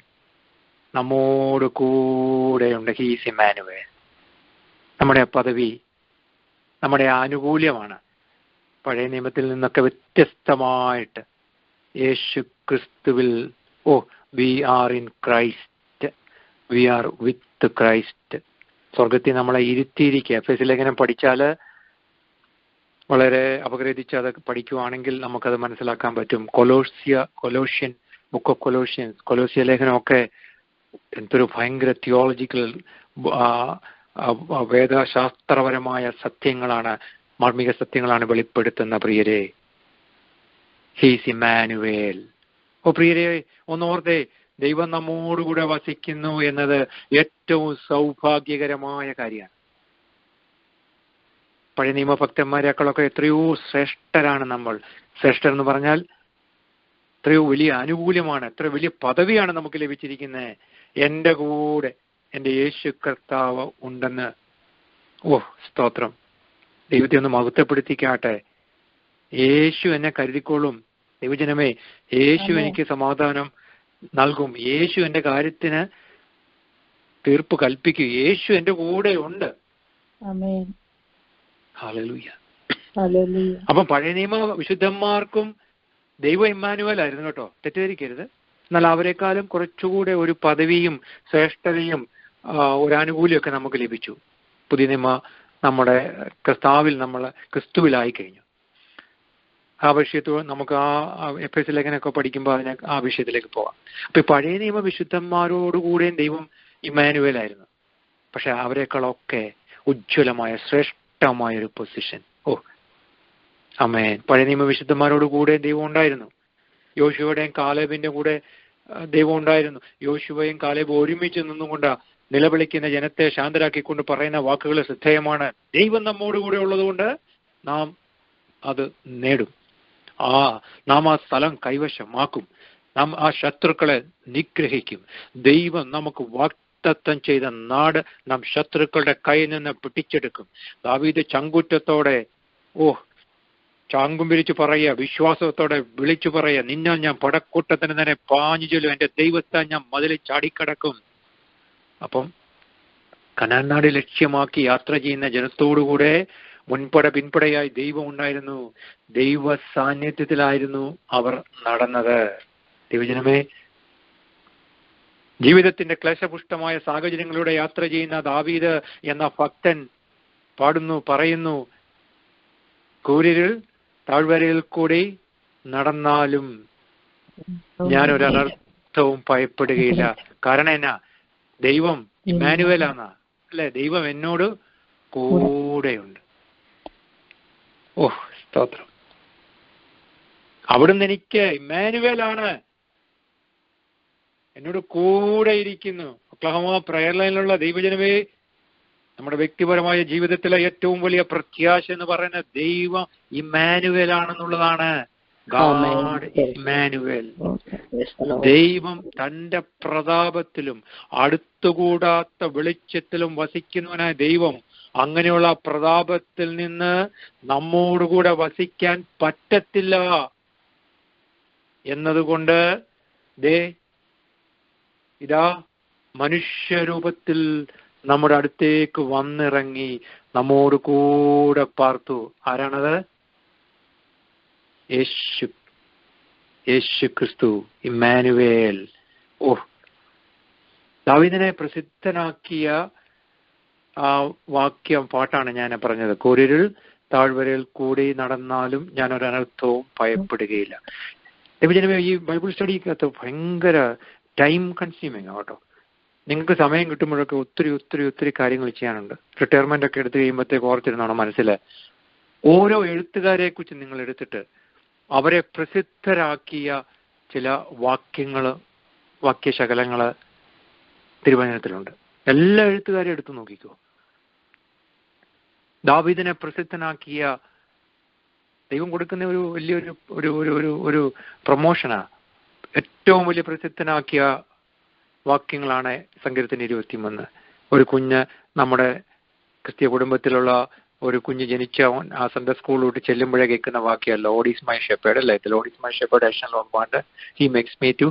നമ്മോട് കൂടെയുണ്ട്. He's Emmanuel. നമ്മുടെ പദവി, നമ്മുടെ ആനുകൂല്യമാണ്. പഴയ നിയമത്തിൽ നിന്നൊക്കെ വ്യത്യസ്തമായിട്ട് യേശു ക്രിസ്തുവിൽ we are in Christ, we are with Christ. സ്വർഗത്തിൽ നമ്മളെ ഇരുത്തിയിരിക്കുക. എഫെസ്യ ലേഖനം പഠിച്ചാൽ വളരെ അപഗ്രഥിച്ച് അത് പഠിക്കുവാണെങ്കിൽ നമുക്കത് മനസ്സിലാക്കാൻ പറ്റും. കൊലോഷ്യൻ ബുക്ക് ഓഫ് കൊലോസ്യ ലേഖനമൊക്കെ എന്തൊരു ഭയങ്കര തിയോളജിക്കൽ വേദശാസ്ത്രപരമായ സത്യങ്ങളാണ്, മാർമിക സത്യങ്ങളാണ് വെളിപ്പെടുത്തുന്ന പ്രിയരെ. He's Emmanuel. പ്രിയരെ, ഒന്നോർത്തെ, ദൈവം നമ്മോടുകൂടെ വസിക്കുന്നു എന്നത് ഏറ്റവും സൗഭാഗ്യകരമായ കാര്യമാണ്. പഴയ നിയമഭക്തന്മാരെക്കാളൊക്കെ എത്രയോ ശ്രേഷ്ഠരാണ് നമ്മൾ. ശ്രേഷ്ഠർ എന്ന് പറഞ്ഞാൽ എത്രയോ വലിയ ആനുകൂല്യമാണ്, എത്ര വലിയ പദവിയാണ് നമുക്ക് ലഭിച്ചിരിക്കുന്നത്. എൻ്റെ കൂടെ എൻ്റെ യേശു കർത്താവ് ഉണ്ടെന്ന്. സ്തോത്രം. ദൈവത്തെ ഒന്ന് മഹത്വപ്പെടുത്തിക്കാട്ടെ. യേശു എന്നെ കരുതിക്കോളും. ദൈവജനമേ, യേശു എനിക്ക് സമാധാനം നൽകും. യേശു എൻ്റെ കാര്യത്തിന് തീർപ്പ് കൽപ്പിക്കും. യേശു എൻ്റെ കൂടെ ഉണ്ട്. ഹല്ലേലൂയ. അപ്പം പഴയ നിയമ വിശുദ്ധന്മാർക്കും ദൈവം ഇമ്മാനുവേൽ ആയിരുന്നു കേട്ടോ, തെറ്റിദ്ധരിക്കരുത്. എന്നാൽ അവരെക്കാളും കുറച്ചുകൂടെ ഒരു പദവിയും ശ്രേഷ്ഠതയും ഒരാനുകൂല്യമൊക്കെ നമുക്ക് ലഭിച്ചു. പുതിയ നിയമ നമ്മുടെ കർത്താവിൽ നമ്മൾ ക്രിസ്തുവിലായി കഴിഞ്ഞു. ആ വിഷയത്തോട് നമുക്ക് എഫെസ്യ ലേഖനമൊക്കെ പഠിക്കുമ്പോൾ ആ വിഷയത്തിലേക്ക് പോവാം. അപ്പൊ പഴയ നിയമ വിശുദ്ധന്മാരോടുകൂടെയും ദൈവം ഇമ്മാനുവേലായിരുന്നു. പക്ഷെ അവരെക്കാളൊക്കെ ഉജ്ജ്വലമായ ശ്രേഷ്ഠമായ ഒരു പൊസിഷൻ. ആമേൻ. പഴയ നിയമ വിശുദ്ധന്മാരോട് കൂടെ ദൈവം ഉണ്ടായിരുന്നു. യോശുവയുടെയും കാലേബിന്റെ കൂടെ ദൈവം ഉണ്ടായിരുന്നു. യോശുവയും കാലേബ് ഒരുമിച്ച് നിന്നുകൊണ്ട് നിലവിളിക്കുന്ന ജനത്തെ ശാന്തരാക്കിക്കൊണ്ട് പറയുന്ന വാക്കുകൾ ശ്രദ്ധേയമാണ്. ദൈവം നമ്മോട് കൂടെ ഉള്ളതുകൊണ്ട് നാം അത് നേടും. നാം ആ സ്ഥലം കൈവശമാക്കും. നാം ആ ശത്രുക്കളെ നിഗ്രഹിക്കും. ദൈവം നമുക്ക് വാഗ്ദത്തം ചെയ്ത നാട് നാം ശത്രുക്കളുടെ കയ്യിൽ നിന്ന് പിടിച്ചെടുക്കും. ദാവീദ് ചങ്കൂറ്റത്തോടെ ചാങ്കും പിരിച്ചു പറയുക, വിശ്വാസത്തോടെ വിളിച്ചു പറയുക, നിന്നാൽ ഞാൻ പടക്കൂട്ടത്തിന് തന്നെ പാഞ്ഞു ചൊല്ലും, എന്റെ ദൈവത്തെ ഞാൻ മതിലിൽ ചാടിക്കടക്കും. അപ്പം കനാൻ നാട് ലക്ഷ്യമാക്കി യാത്ര ചെയ്യുന്ന ജനത്തോടുകൂടെ മുൻപട പിൻപടയായി ദൈവം ഉണ്ടായിരുന്നു. ദൈവ സാന്നിധ്യത്തിലായിരുന്നു അവർ നടന്നത്. ദൈവജനമേ, ജീവിതത്തിന്റെ ക്ലേശപുഷ്ടമായ സാഹചര്യങ്ങളിലൂടെ യാത്ര ചെയ്യുന്ന ദാവീദ് എന്ന ഭക്തൻ പറയുന്നു, കൂരിരുൾ താഴ്വരയിൽ കൂടി നടന്നാലും ഞാനൊരനർത്ഥവും ഭയപ്പെടുകയില്ല. കാരണം എന്നാ? ദൈവം ഇമ്മാനുവേലാന്നാ അല്ലെ? ദൈവം എന്നോട് കൂടെയുണ്ട്. സ്തോത്രം. അവിടുന്ന് എനിക്ക് ഇമ്മാനുവേലാണ്, എന്നോട് കൂടെ ഇരിക്കുന്നു. ഒക്ലഹോമ പ്രയർ ലൈനിലുള്ള ദൈവജനമേ, നമ്മുടെ വ്യക്തിപരമായ ജീവിതത്തിലെ ഏറ്റവും വലിയ പ്രത്യാശ എന്ന് പറയുന്ന ദൈവം ഇമ്മാനുവേലാണെന്നുള്ളതാണ്. God Emmanuel. ദൈവം തന്റെ പ്രതാപത്തിലും അടുത്തുകൂടാത്ത വെളിച്ചത്തിലും വസിക്കുന്നവനായ ദൈവം, അങ്ങനെയുള്ള പ്രതാപത്തിൽ നിന്ന് നമ്മോടുകൂടെ വസിക്കാൻ പറ്റത്തില്ല എന്നതുകൊണ്ട് ഇതാ മനുഷ്യരൂപത്തിൽ നമ്മുടെ അടുത്തേക്ക് വന്നിറങ്ങി നമ്മോട് കൂടെ പാർത്തു. ആരാണത്? യേശു ക്രിസ്തു, ഇമ്മാനുവേൽ. ദാവീദിനെ പ്രസിദ്ധനാക്കിയ ആ പാട്ടാണ് ഞാൻ പറഞ്ഞത്. കൂരിരുൾ താഴ്വരയിൽ കൂടി നടന്നാലും ഞാൻ ഒരനർത്ഥവും ഭയപ്പെടുകയില്ല. ദൈവജനമേ, ഈ ബൈബിൾ സ്റ്റഡിക്കകത്ത് ഭയങ്കര ടൈം കൺസ്യൂമിങ് ആട്ടോ. നിങ്ങൾക്ക് സമയം കിട്ടുമ്പോഴൊക്കെ ഒത്തിരി കാര്യങ്ങൾ ചെയ്യാനുണ്ട്. റിട്ടയർമെന്റ് ഒക്കെ എടുത്തു കഴിയുമ്പോഴത്തേക്ക് ഓർത്തിരുന്നോണം മനസ്സിൽ ഓരോ എഴുത്തുകാരെ കുറിച്ച് നിങ്ങൾ എടുത്തിട്ട് അവരെ പ്രസിദ്ധരാക്കിയ ചില വാക്യശകലങ്ങള് തിരുവചനത്തിലുണ്ട്. എല്ലാ എഴുത്തുകാരെയും എടുത്തു നോക്കിക്കോ. ദാവീദിനെ പ്രസിദ്ധനാക്കിയ ദൈവം കൊടുക്കുന്ന ഒരു വലിയൊരു ഒരു പ്രൊമോഷനാ. ഏറ്റവും വലിയ പ്രസിദ്ധനാക്കിയ വാക്യങ്ങളാണ് സങ്കീർത്തനം 23. ഒരു കുഞ്ഞ് നമ്മുടെ ക്രിസ്തീയ കുടുംബത്തിലുള്ള ഒരു കുഞ്ഞ് ജനിച്ച ആ സൺഡേ സ്കൂളിലോട്ട് ചെല്ലുമ്പോഴേ കേൾക്കുന്ന വാക്യം ലോർഡ് ഈസ് മൈ ഷെപ്പേർഡ് അല്ലേ? Lord is my shepherd, I shall not want, he makes me to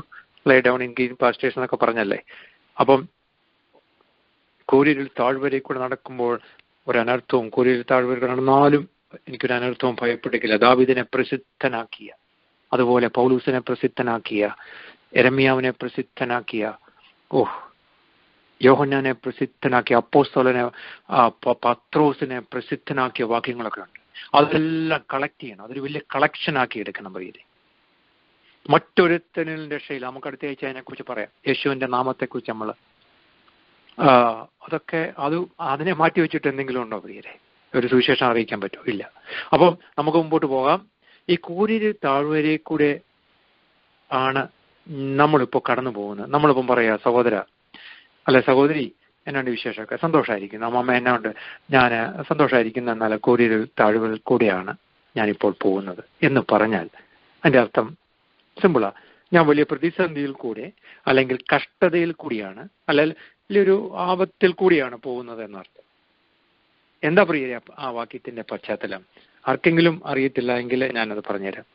lay down in green pastures എന്നൊക്കെ പറഞ്ഞല്ലേ. അപ്പം കൂരിരുൾ താഴ്വരയിൽ കൂടെ നടക്കുമ്പോൾ ഒരു അനർത്ഥവും, കൂരിരുൾ താഴ്വര നടന്നാലും എനിക്കൊരു അനർത്ഥവും ഭയപ്പെട്ടില്ല. ദാവീദിനെ പ്രസിദ്ധനാക്കിയ, അതുപോലെ പൗലൂസിനെ പ്രസിദ്ധനാക്കിയ, യെരമ്യാവിനെ പ്രസിദ്ധനാക്കിയ, യോഹന്നാനെ പ്രസിദ്ധനാക്കിയ, അപ്പോസ്തലനെ, പത്രോസിനെ പ്രസിദ്ധനാക്കിയ വാക്യങ്ങളൊക്കെ ഉണ്ട്. അതെല്ലാം കളക്ട് ചെയ്യണം. അതൊരു വലിയ കളക്ഷൻ ആക്കി എടുക്കണം. പ്രിയരെ, മറ്റൊരുത്തനിൽ രക്ഷയില്ല. നമുക്ക് അടുത്ത ആഴ്ച അതിനെക്കുറിച്ച് പറയാം. യേശുവിന്റെ നാമത്തെക്കുറിച്ച് നമ്മൾ അതൊക്കെ അതിനെ മാറ്റി വെച്ചിട്ട് എന്തെങ്കിലും ഉണ്ടോ പ്രിയരെ? ഒരു സുവിശേഷം അറിയിക്കാൻ പറ്റുമോ? ഇല്ല. അപ്പം നമുക്ക് മുമ്പോട്ട് പോകാം. ഈ കൂരിരുൾ താഴ്വരയിൽ കൂടെ ആണ് നമ്മളിപ്പോൾ കടന്നു പോകുന്നത്. നമ്മളിപ്പം പറയാ സഹോദര അല്ലെ സഹോദരി, എന്നാണ്ട് വിശേഷമൊക്കെ? സന്തോഷമായിരിക്കുന്നു. അമ്മ എന്നാണ്ട്? ഞാൻ സന്തോഷമായിരിക്കുന്നു. എന്നാൽ കൂരിരുൾ താഴ്വരയിൽ കൂടെയാണ് ഞാനിപ്പോൾ പോകുന്നത് എന്ന് പറഞ്ഞാൽ അതിന്റെ അർത്ഥം സിമ്പിളാ. ഞാൻ വലിയ പ്രതിസന്ധിയിൽ കൂടെ അല്ലെങ്കിൽ കഷ്ടതയിൽ കൂടിയാണ്, അല്ലെങ്കിൽ ഒരു ആപത്തിൽ കൂടിയാണ് പോകുന്നത് എന്നർത്ഥം. എന്താ പ്രിയ ആ വാക്യത്തിന്റെ പശ്ചാത്തലം? ആർക്കെങ്കിലും അറിയത്തില്ല എങ്കിൽ ഞാനത് പറഞ്ഞുതരാം.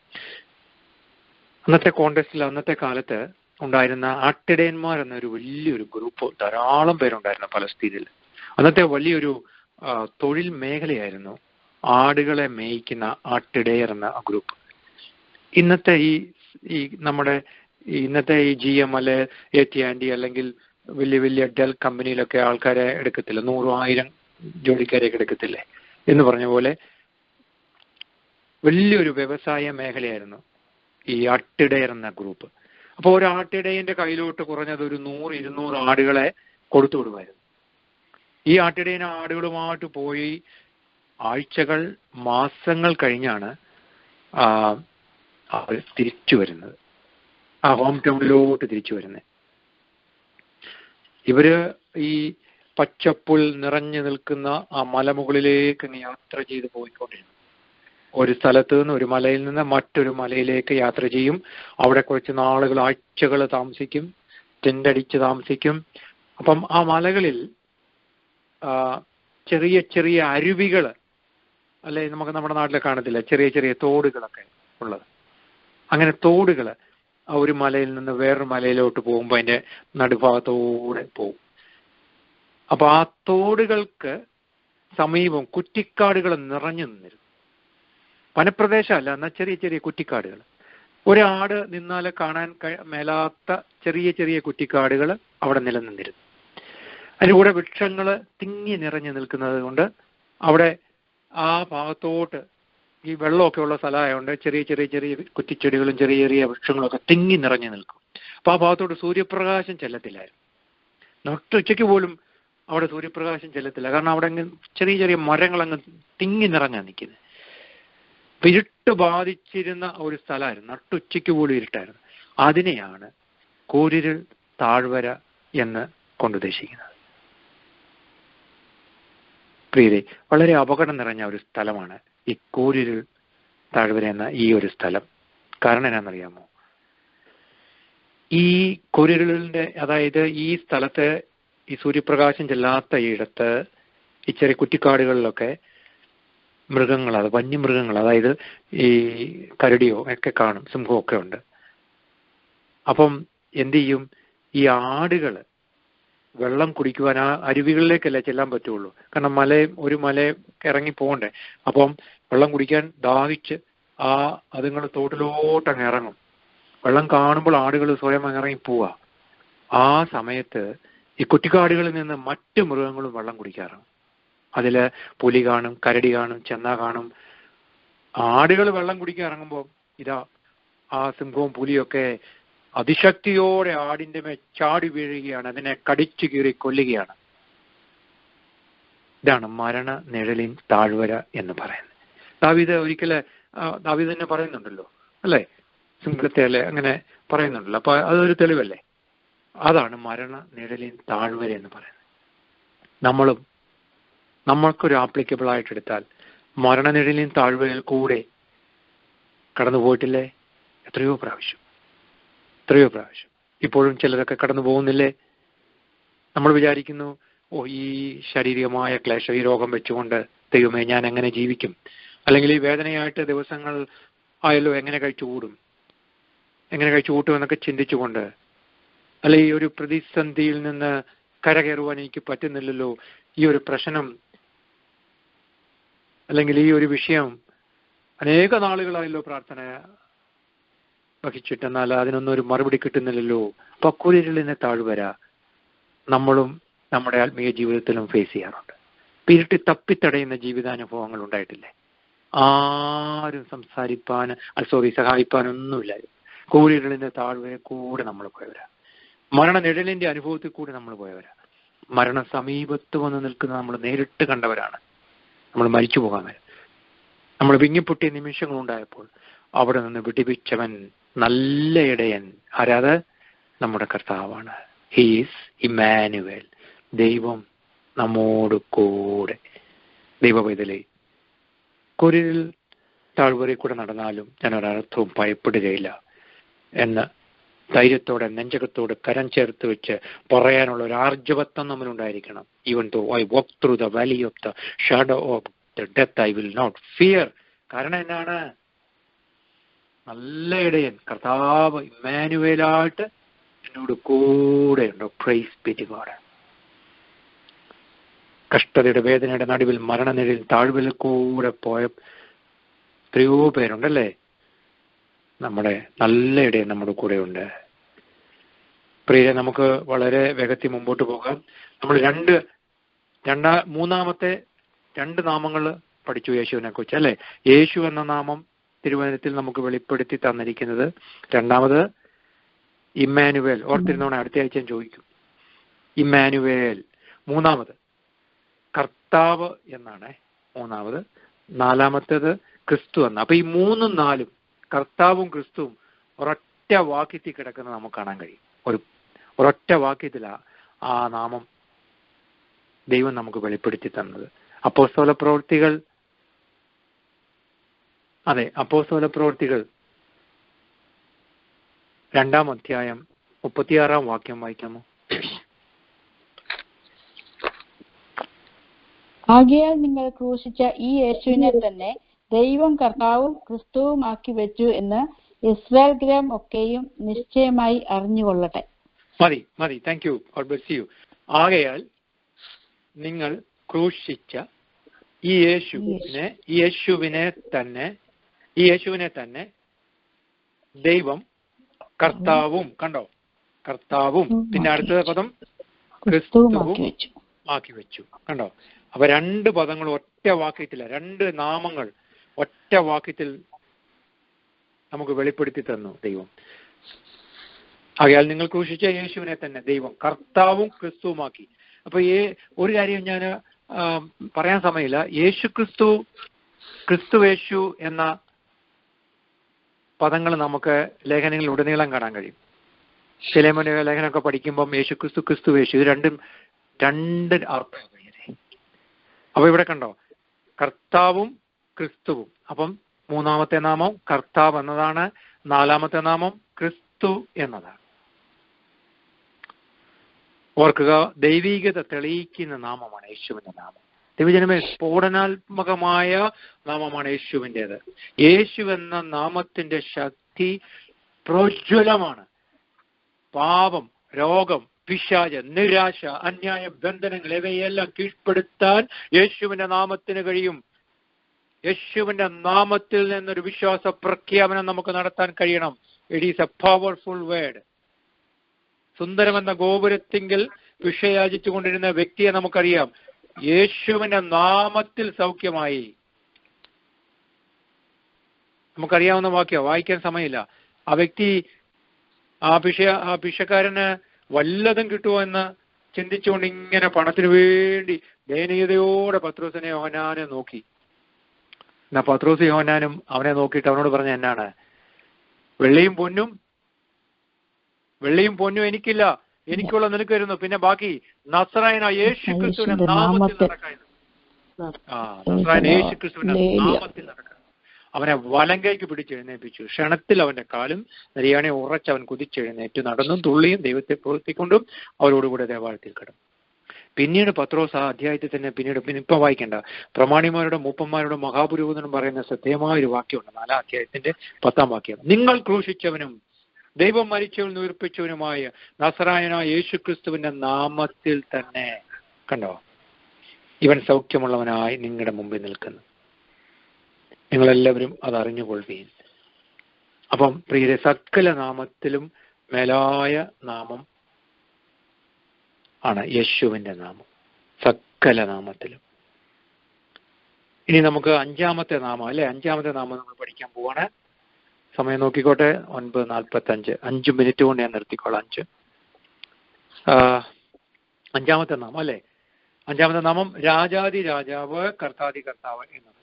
അന്നത്തെ കോണ്ടെക്സ്റ്റിൽ, അന്നത്തെ കാലത്ത് ഉണ്ടായിരുന്ന ആട്ടിടയന്മാർ എന്നൊരു വലിയൊരു ഗ്രൂപ്പ്, ധാരാളം പേരുണ്ടായിരുന്നു പലസ്തീനിൽ. അന്നത്തെ വലിയൊരു തൊഴിൽ മേഖലയായിരുന്നു ആടുകളെ മേയ്ക്കുന്ന ആട്ടിടയർ എന്ന ഗ്രൂപ്പ്. ഇന്നത്തെ ഈ നമ്മുടെ ഇന്നത്തെ ഈ GM അല്ലെ AT&T അല്ലെങ്കിൽ വലിയ വലിയ ഡെൽ കമ്പനിയിലൊക്കെ ആൾക്കാരെ എടുക്കത്തില്ല, 100,000 ജോലിക്കാരെയൊക്കെ എടുക്കത്തില്ലേ എന്ന് പറഞ്ഞ പോലെ വലിയൊരു വ്യവസായ മേഖലയായിരുന്നു ഈ ആട്ടിടയർ എന്ന ഗ്രൂപ്പ്. അപ്പോൾ ഒരു ആട്ടിടയന്റെ കയ്യിലോട്ട് കുറഞ്ഞത് ഒരു 100-200 ആടുകളെ കൊടുത്തു വിടുമായിരുന്നു. ഈ ആട്ടിടയൻ ആടുകളുമായിട്ട് പോയി ആഴ്ചകൾ, മാസങ്ങൾ കഴിഞ്ഞാണ് അവർ തിരിച്ചു വരുന്നത്, ആ ഹോം ടൗണിലോട്ട് തിരിച്ചു വരുന്നത്. ഇവര് ഈ പച്ചപ്പുൽ നിറഞ്ഞു നിൽക്കുന്ന ആ മലമുകളിലേക്ക് യാത്ര ചെയ്ത് പോയിക്കൊണ്ടിരുന്നു. ഒരു സ്ഥലത്ത് നിന്ന്, ഒരു മലയിൽ നിന്ന് മറ്റൊരു മലയിലേക്ക് യാത്ര ചെയ്യും. അവിടെ കുറച്ച് നാളുകൾ, ആഴ്ചകൾ താമസിക്കും, ടെൻ്റടിച്ച് താമസിക്കും. അപ്പം ആ മലകളിൽ ചെറിയ ചെറിയ അരുവികൾ, അല്ലെ നമുക്ക് നമ്മുടെ നാട്ടിൽ കാണത്തില്ല, ചെറിയ ചെറിയ തോടുകളൊക്കെ ഉള്ളത്. അങ്ങനെ തോടുകൾ ഒരു മലയിൽ നിന്ന് വേറൊരു മലയിലോട്ട് പോകുമ്പോൾ അതിന്റെ നടുഭാഗത്തോടെ പോകും. അപ്പൊ ആ തോടുകൾക്ക് സമീപം കുറ്റിക്കാടുകൾ നിറഞ്ഞു നിന്നിരുന്നു. വനപ്രദേശമല്ല, എന്നാൽ ചെറിയ ചെറിയ കുറ്റിക്കാടുകൾ. ഒരാട് നിന്നാൽ കാണാൻ മേലാത്ത ചെറിയ ചെറിയ കുറ്റിക്കാടുകൾ അവിടെ നിലനിന്നിരുന്നു. അതിൻ്റെ കൂടെ വൃക്ഷങ്ങൾ തിങ്ങി നിറഞ്ഞു നിൽക്കുന്നത് കൊണ്ട് അവിടെ ആ ഭാഗത്തോട്ട് ഈ വെള്ളമൊക്കെ ഉള്ള സ്ഥലമായതുകൊണ്ട് ചെറിയ ചെറിയ ചെറിയ കുറ്റിച്ചെടികളും ചെറിയ ചെറിയ വൃക്ഷങ്ങളൊക്കെ തിങ്ങി നിറഞ്ഞു നിൽക്കും. അപ്പൊ ആ ഭാഗത്തോട്ട് സൂര്യപ്രകാശം ചെല്ലത്തില്ലായിരുന്നു. നട്ടുച്ചയ്ക്ക് പോലും അവിടെ സൂര്യപ്രകാശം ചെല്ലത്തില്ല. കാരണം അവിടെ അങ്ങ് ചെറിയ ചെറിയ മരങ്ങൾ അങ്ങ് തിങ്ങി നിറഞ്ഞാ നിൽക്കുന്നത്. ഇരുട്ട് ബാധിച്ചിരുന്ന ഒരു സ്ഥലമായിരുന്നു, നട്ടുച്ചയ്ക്ക് പോലും ഇരുട്ടായിരുന്നു. അതിനെയാണ് കൂരിരുൾ താഴ്വര എന്ന് കൊണ്ടുദ്ദേശിക്കുന്നത്. പ്രിയരെ, വളരെ അപകടം നിറഞ്ഞ ഒരു സ്ഥലമാണ് ഈ കൂരിരുൾ താഴ്വര എന്ന ഈ ഒരു സ്ഥലം. കാരണം എന്നാണെന്നറിയാമോ? ഈ കൂരിരുളിന്റെ, അതായത് ഈ സ്ഥലത്ത് ഈ സൂര്യപ്രകാശം ചെല്ലാത്ത ഇടത്ത് ഈ ചെറിയ കുറ്റിക്കാടുകളിലൊക്കെ മൃഗങ്ങൾ, അത് വന്യമൃഗങ്ങൾ, അതായത് ഈ കരടിയോ ഒക്കെ കാണും, സിംഹമൊക്കെ ഉണ്ട്. അപ്പം എന്ത് ചെയ്യും? ഈ ആടുകൾ വെള്ളം കുടിക്കുവാൻ ആ അരുവികളിലേക്കല്ലേ ചെല്ലാൻ പറ്റുള്ളൂ. കാരണം ഒരു മല ഇറങ്ങി പോകണ്ടേ. അപ്പം വെള്ളം കുടിക്കാൻ ദാഹിച്ച് അതുങ്ങൾ തോട്ടിലോട്ടങ്ങ് ഇറങ്ങും. വെള്ളം കാണുമ്പോൾ ആടുകൾ സ്വയം ഇറങ്ങി പോവാ. ആ സമയത്ത് ഈ കുറ്റിക്കാടുകളിൽ നിന്ന് മറ്റു മൃഗങ്ങളും വെള്ളം കുടിക്കാറാണ്. അതില് പുലി കാണും, കരടി കാണും, ചെന്ന കാണും. ആടുകൾ വെള്ളം കുടിക്കാൻ ഇറങ്ങുമ്പോൾ ആ സിംഹവും പുലിയൊക്കെ അതിശക്തിയോടെ ആടിന്റെ മേൽ ചാടി വീഴുകയാണ്, അതിനെ കടിച്ചു കീറി കൊല്ലുകയാണ്. ഇതാണ് മരണ നിഴലിൻ താഴ്വര എന്ന് പറയുന്നത്. ദാവീദ് തന്നെ പറയുന്നുണ്ടല്ലോ, അല്ലേ? സിംഹത്തെ അല്ലെ അങ്ങനെ പറയുന്നുണ്ടല്ലോ. അപ്പൊ അതൊരു തെളിവല്ലേ? അതാണ് മരണ നിഴലിൻ താഴ്വര എന്ന് പറയുന്നത്. നമ്മൾക്കൊരു ആപ്ലിക്കബിൾ ആയിട്ടെടുത്താൽ മരണനിഴലിൻ താഴ്വരയിൽ കൂടെ കടന്നു പോയിട്ടില്ലേ? എത്രയോ പ്രാവശ്യം. ഇപ്പോഴും ചിലരൊക്കെ കടന്നു പോകുന്നില്ലേ? നമ്മൾ വിചാരിക്കുന്നു ഈ ശാരീരികമായ ക്ലേശം, ഈ രോഗം വെച്ചുകൊണ്ട് ദൈവമേ ഞാൻ എങ്ങനെ ജീവിക്കും, അല്ലെങ്കിൽ ഈ വേദനയായിട്ട് ദിവസങ്ങൾ ആയല്ലോ എങ്ങനെ കഴിച്ചുകൂടും എന്നൊക്കെ ചിന്തിച്ചുകൊണ്ട്, അല്ലെ ഈ ഒരു പ്രതിസന്ധിയിൽ നിന്ന് കരകയറുവാൻ എനിക്ക് പറ്റുന്നില്ലല്ലോ, ഈ ഒരു പ്രശ്നം അല്ലെങ്കിൽ ഈ ഒരു വിഷയം അനേക നാളുകളായല്ലോ പ്രാർത്ഥന വഹിച്ചിട്ട്, എന്നാൽ അതിനൊന്നും ഒരു മറുപടി കിട്ടുന്നില്ലല്ലോ. അപ്പൊ കുരിരുളിനെ താഴ്വര നമ്മളും നമ്മുടെ ആത്മീയ ജീവിതത്തിലും ഫേസ് ചെയ്യാറുണ്ട്. ഇരുട്ടി തപ്പിത്തടയുന്ന ജീവിതാനുഭവങ്ങൾ ഉണ്ടായിട്ടില്ലേ? ആരും സഹായിപ്പാനൊന്നുമില്ല. കൂരിരുളിന്റെ താഴ്വര കൂടെ നമ്മൾ പോയവരാ. മരണനിഴലിന്റെ അനുഭവത്തിൽ കൂടി നമ്മൾ പോയവരാ. മരണ സമീപത്ത് വന്ന് നിൽക്കുന്ന നമ്മൾ നേരിട്ട് കണ്ടവരാണ്. നമ്മൾ മരിച്ചു പോകാൻ വരെ നമ്മൾ വിങ്ങിപ്പൊട്ടിയ നിമിഷങ്ങളുണ്ടായപ്പോൾ അവിടെ നിന്ന് വിടിപ്പിച്ചവൻ നല്ല ഇടയൻ. ആരാത്? നമ്മുടെ കർത്താവാണ്. He's Emmanuel. ദൈവം നമ്മോട് കൂടെ. ദൈവപൈതലേ, കുരിൽ താഴ്വരയിൽ കൂടെ നടന്നാലും ഞാൻ ഒരർത്ഥവും ഭയപ്പെടുകയില്ല എന്ന് ധൈര്യത്തോടെ നെഞ്ചകത്തോട് കരം ചേർത്ത് വെച്ച് പറയാനുള്ള ഒരു ആർജവത്വം നമ്മളുണ്ടായിരിക്കണം. Even though I walk through the valley of the shadow of the death I will not fear. കാരണം എന്നാണ്? നല്ല ഇടയൻ കർത്താവ് ഇമ്മാനുവേലായിട്ട് എന്നോട് കൂടെ ഉണ്ടോ. Praise be to God. കഷ്ടതയുടെ വേദനയുടെ നടുവിൽ മരണനിഴലിൽ താഴ്വരയിൽ കൂടെ പോയ എത്രയോ പേരുണ്ടല്ലേ. നമ്മുടെ നല്ല ഇടയൻ നമ്മുടെ കൂടെ ഉണ്ട്. പ്രിയരെ, നമുക്ക് വളരെ വേഗത്തിൽ മുമ്പോട്ട് പോകാം. നമ്മൾ മൂന്നാമത്തെ രണ്ട് നാമങ്ങൾ പഠിച്ചു യേശുവിനെ കുറിച്ച്, അല്ലെ? യേശു എന്ന നാമം തിരുവചനത്തിൽ നമുക്ക് വെളിപ്പെടുത്തി തന്നിരിക്കുന്നത്. രണ്ടാമത് ഇമ്മാനുവേൽ. ഓർത്തിരുന്നോണെ, അടുത്ത ആഴ്ച ചോദിക്കും. ഇമ്മാനുവേൽ. മൂന്നാമത് കർത്താവ് എന്നാണ് മൂന്നാമത്. നാലാമത്തേത് ക്രിസ്തു എന്ന. അപ്പൊ ഈ മൂന്നും നാലും, കർത്താവും ക്രിസ്തുവും ഒരൊറ്റ വാക്യത്തിൽ കിടക്കുന്നത് നമുക്ക് കാണാൻ കഴിയും. ഒരൊറ്റ വാക്യത്തിലാണ് ആ നാമം ദൈവം നമുക്ക് വെളിപ്പെടുത്തി തന്നത്. അപ്പോസ്തല പ്രവൃത്തികൾ 2-ാം അധ്യായം 36-ാം വാക്യം വായിക്കാമോ? ആകയാൽ നിങ്ങൾ ക്രൂശിച്ച ഈ യേശുവിനെ തന്നെ ദൈവം കർത്താവും ക്രിസ്തുവുമാക്കി വെച്ചു എന്ന് ഇസ്രായേൽ ഗൃഹം ഒക്കെയും നിശ്ചയമായി അറിഞ്ഞുകൊള്ളട്ടെ. മതി. Thank you. God bless you. ആകയാൽ നിങ്ങൾ ക്രൂശിച്ച ഈ യേശുവിനെ തന്നെ ദൈവം കർത്താവും, കണ്ടോ, കർത്താവും, പിന്നെ അടുത്ത പദം ക്രിസ്തുവും ആക്കി വെച്ചു. കണ്ടോ? അപ്പൊ രണ്ട് പദങ്ങൾ ഒറ്റ വാക്യത്തില, രണ്ട് നാമങ്ങൾ ഒറ്റ വാക്യത്തിൽ നമുക്ക് വെളിപ്പെടുത്തി തന്നു ദൈവം. ആകയാൽ നിങ്ങൾ ക്രൂശിച്ച യേശുവിനെ തന്നെ ദൈവം കർത്താവും ക്രിസ്തുവുമാക്കി. അപ്പൊ ഒരു കാര്യം ഞാൻ പറയാൻ സമയമില്ല. ക്രിസ്തുവേശു എന്ന പദങ്ങൾ നമുക്ക് ലേഖനങ്ങളിൽ ഉടനീളം കാണാൻ കഴിയും. ഫിലേമോന്റെ ലേഖനമൊക്കെ പഠിക്കുമ്പം ക്രിസ്തുവേശു ഇത് രണ്ട് അർത്ഥം. അപ്പൊ ഇവിടെ കണ്ടോ, കർത്താവും ക്രിസ്തുവും. അപ്പം മൂന്നാമത്തെ നാമം കർത്താവ് എന്നതാണ്, നാലാമത്തെ നാമം ക്രിസ്തു എന്നതാണ്. ഓർക്കുക, ദൈവീകത തെളിയിക്കുന്ന നാമമാണ് യേശുവിന്റെ നാമം. ദൈവജനമേ, സ്ഫോടനാത്മകമായ നാമമാണ് യേശുവിൻ്റെത്. യേശു എന്ന നാമത്തിന്റെ ശക്തി പ്രോജ്വലമാണ്. പാപം, രോഗം, പിശാച്, നിരാശ, അന്യായ ബന്ധനങ്ങൾ ഇവയെല്ലാം കീഴ്പ്പെടുത്താൻ യേശുവിന്റെ നാമത്തിന് കഴിയും. യേശുവിന്റെ നാമത്തിൽ നിന്നൊരു വിശ്വാസ പ്രഖ്യാപനം നമുക്ക് നടത്താൻ കഴിയണം. It is a powerful word. സുന്ദരമെന്ന ഗോപുരത്തിങ്കിൽ ഭിക്ഷയാചിച്ചു കൊണ്ടിരുന്ന വ്യക്തിയെ നമുക്കറിയാം. യേശുവിന്റെ നാമത്തിൽ സൗഖ്യമായി. നമുക്കറിയാവുന്ന വാക്യം, വായിക്കാൻ സമയമില്ല. ആ വ്യക്തി, ആ ഭിക്ഷക്കാരന് വല്ലതും കിട്ടുമോ എന്ന് ചിന്തിച്ചുകൊണ്ട് ഇങ്ങനെ പണത്തിന് വേണ്ടി ദയനീയതയോടെ പത്രോസിനെ യോഹന്നാനെ നോക്കി. എന്നാ പത്രോസ് യോഹന്നാനും അവനെ നോക്കിയിട്ട് അവനോട് പറഞ്ഞ എന്നാണ്? വെള്ളിയും പൊന്നും എനിക്കില്ല, എനിക്കുള്ള നിനക്ക് വരുന്നു, പിന്നെ ബാക്കി നസ്രായനായ യേശു ക്രിസ്തുവിന്റെ നാമത്തിൽ നടക്കായിരുന്നു. യേശു ക്രിസ്തുവിന്റെ നാമത്തിൽ നടക്കുക. അവനെ വലങ്കയ്ക്ക് പിടിച്ചെഴുന്നേൽപ്പിച്ചു. ക്ഷണത്തിൽ അവന്റെ കാലും നെരിയാണെ ഉറച്ചവൻ കുതിച്ചെഴുന്നേറ്റ് നടന്നും തുള്ളിയും ദൈവത്തെ പ്രവർത്തിക്കൊണ്ടും അവരോടുകൂടെ ദേവാലയത്തിൽ കിടന്നു. പിന്നീട് പത്രോസ് ആ അധ്യായത്തിൽ തന്നെ പിന്നെ ഇപ്പം വായിക്കേണ്ട, പ്രമാണിമാരുടെ മൂപ്പന്മാരുടെ മഹാപുരോഹിതനും പറയുന്ന ശ്രദ്ധേയമായ ഒരു വാക്യമുണ്ട് 4-ാം അധ്യായത്തിന്റെ 10-ാം വാക്യം. നിങ്ങൾ ക്രൂശിച്ചവനും ദൈവം മരിച്ചവൻ ഉയർപ്പിച്ചവനുമായ നസറായനായ യേശുക്രിസ്തുവിന്റെ നാമത്തിൽ തന്നെ, കണ്ടോ, ഇവൻ സൗഖ്യമുള്ളവനായി നിങ്ങളുടെ മുമ്പിൽ നിൽക്കുന്നു. നിങ്ങളെല്ലാവരും അത് അറിഞ്ഞുകൊള്ളുകയും. അപ്പം പ്രിയരെ, സകല നാമത്തിലും മേലായ നാമം ആണ് യേശുവിന്റെ നാമം, സകല നാമത്തിലും. ഇനി നമുക്ക് 5-ാമത്തെ നാമം, അല്ലെ, 5-ാമത്തെ നാമം നമ്മൾ പഠിക്കാൻ പോവാണ്. സമയം നോക്കിക്കോട്ടെ, 9:45, 5 മിനിറ്റ് കൊണ്ട് ഞാൻ നിർത്തിക്കോളാം. 5-ാമത്തെ നാമം, അല്ലെ, 5-ാമത്തെ നാമം രാജാതി രാജാവ് കർത്താതി കർത്താവ് എന്നത്.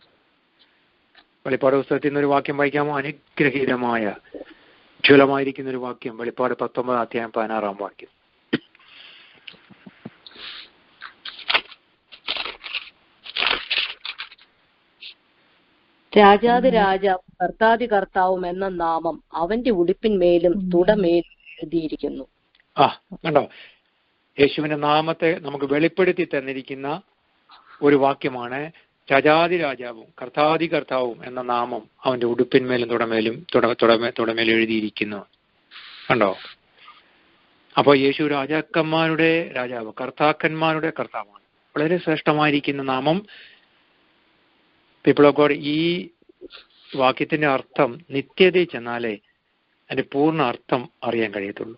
വെളിപ്പാട് പുസ്തകത്തിൽ നിന്നൊരു വാക്യം വായിക്കാമോ? അനുഗ്രഹീതമായ ജ്വലമായിരിക്കുന്ന ഒരു വാക്യം, വെളിപ്പാട് 19-ാം അധ്യായം 16-ാം വാക്യം. രാജാതി രാജാവും കർത്താതി കർത്താവും എന്ന നാമം അവന്റെ ഉടുപ്പിന്മേലും തുടമേലും എഴുതിയിരിക്കുന്നു. കണ്ടോ, യേശുവിന്റെ നാമത്തെ നമുക്ക് വെളിപ്പെടുത്തി തന്നിരിക്കുന്ന ഒരു വാക്യമാണ്. രാജാതി രാജാവും കർത്താതി കർത്താവും എന്ന നാമം അവന്റെ ഉടുപ്പിന്മേലും തുടമേലും എഴുതിയിരിക്കുന്നു. കണ്ടോ, അപ്പൊ യേശു രാജാക്കന്മാരുടെ രാജാവ്, കർത്താക്കന്മാരുടെ കർത്താവാണ്. വളരെ ശ്രേഷ്ഠമായിരിക്കുന്ന നാമം. പീപ്പിൾ ഓഫ് ഗോഡ്, ഈ വാക്യത്തിന്റെ അർത്ഥം നിത്യതയിൽ ചെന്നാലേ അതിന്റെ പൂർണ്ണ അർത്ഥം അറിയാൻ കഴിയത്തുള്ളൂ.